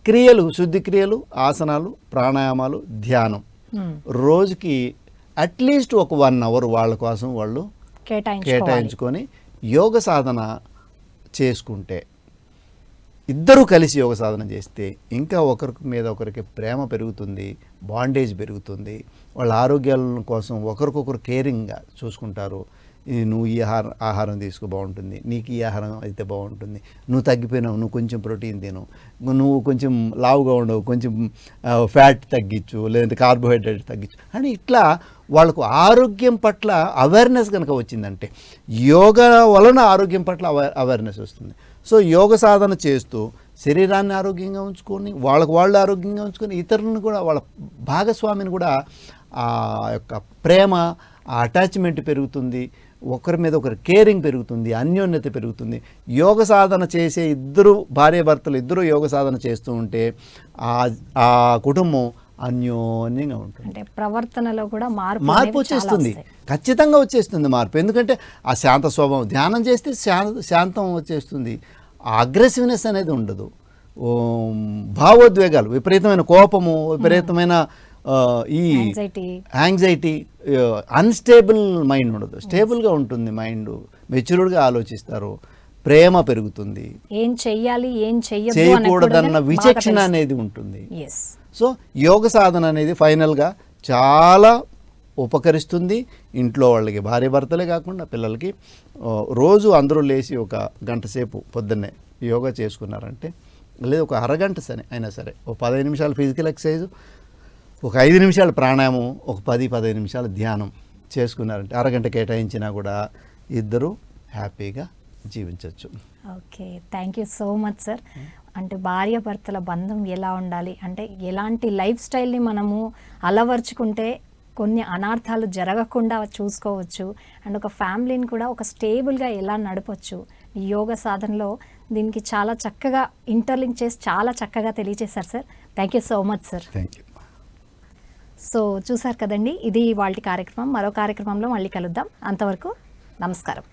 క్రియలు, శుద్ధి క్రియలు, ఆసనాలు, ప్రాణాయామాలు, ధ్యానం రోజుకి అట్లీస్ట్ ఒక 1 అవర్ వాళ్ళ కోసం వాళ్ళు కేటాయించుకొని యోగ సాధన చేసుకుంటే, ఇద్దరూ కలిసి యోగ సాధన చేస్తే ఇంకా ఒకరికి మీద ఒకరికి ప్రేమ పెరుగుతుంది, బాండేజ్ పెరుగుతుంది. వాళ్ళ ఆరోగ్యాల కోసం ఒకరికొకరు కేరింగ్గా చూసుకుంటారు. నువ్వు ఈ ఆహారం తీసుకో బాగుంటుంది, నీకు ఈ ఆహారం అయితే బాగుంటుంది, నువ్వు తగ్గిపోయినావు, నువ్వు కొంచెం ప్రోటీన్ తిను, నువ్వు కొంచెం లావుగా ఉండవు, కొంచెం ఫ్యాట్ తగ్గించు, లేదంటే కార్బోహైడ్రేట్ తగ్గించు అని ఇట్లా వాళ్ళకు ఆరోగ్యం పట్ల అవేర్నెస్ కనుక వచ్చిందంటే, యోగా వలన ఆరోగ్యం పట్ల అవేర్నెస్ వస్తుంది. సో యోగ సాధన చేస్తూ శరీరాన్ని ఆరోగ్యంగా ఉంచుకొని, వాళ్ళు ఆరోగ్యంగా ఉంచుకొని, ఇతరులను కూడా, వాళ్ళ భాగస్వామిని కూడా ఆ యొక్క ప్రేమ, ఆ అటాచ్మెంట్ పెరుగుతుంది, ఒకరి మీద ఒకరు కేరింగ్ పెరుగుతుంది, అన్యోన్యత పెరుగుతుంది. యోగ సాధన చేసే భార్యాభర్తలు ఇద్దరు యోగ సాధన చేస్తూ ఉంటే ఆ కుటుంబం అన్యోన్యంగా ఉంటుంది. అంటే ప్రవర్తనలో కూడా మార్పు మార్పు అనేవి చాలా వచ్చేస్తుంది, వస్తాయి. ఖచ్చితంగా వచ్చేస్తుంది మార్పు. ఎందుకంటే ఆ శాంత స్వభావం, ధ్యానం చేస్తే శాంతం వచ్చేస్తుంది. ఆ అగ్రెసివ్నెస్ అనేది ఉండదు. భావోద్వేగాలు, విపరీతమైన కోపము, విపరీతమైన ఈ యాంగ్జైటీ, అన్స్టేబుల్ మైండ్ ఉండదు. స్టేబుల్గా ఉంటుంది మైండ్, మెచ్యూర్డ్గా ఆలోచిస్తారు, ప్రేమ పెరుగుతుంది, ఏం చెయ్యాలి ఏం చేయకూడదన్న విచక్షణ అనేది ఉంటుంది. సో యోగ సాధన అనేది ఫైనల్గా చాలా ఉపకరిస్తుంది ఇంట్లో వాళ్ళకి, భార్య భర్తలే కాకుండా పిల్లలకి. రోజు అందరూ లేచి ఒక గంట సేపు పొద్దున్నే యోగా చేసుకున్నారంటే, లేదా ఒక అరగంట సరే అయినా సరే, ఒక 15 నిమిషాలు ఫిజికల్ ఎక్సర్సైజ్, ఒక 5 నిమిషాలు ప్రాణాయామం, ఒక 10-15 నిమిషాలు ధ్యానం చేసుకున్నారంటే, అరగంట కేటాయించినా కూడా ఇద్దరు హ్యాపీగా జీవించవచ్చు. Okay, thank you so much sir. అంటే భార్య భర్తల బంధం ఎలా ఉండాలి, అంటే ఎలాంటి లైఫ్ స్టైల్ని మనము అలవర్చుకుంటే కొన్ని అనార్థాలు జరగకుండా చూసుకోవచ్చు, అండ్ ఒక ఫ్యామిలీని కూడా ఒక స్టేబుల్గా ఎలా నడపచ్చు ఈ యోగ సాధనలో, దీనికి చాలా చక్కగా ఇంటర్లింక్ చేసి చాలా చక్కగా తెలియజేశారు sir. Thank you so much sir. Thank you. So చూసారు కదండి, ఇది వాళ్ళ కార్యక్రమం. మరో కార్యక్రమంలో మళ్ళీ కలుద్దాం. అంతవరకు నమస్కారం.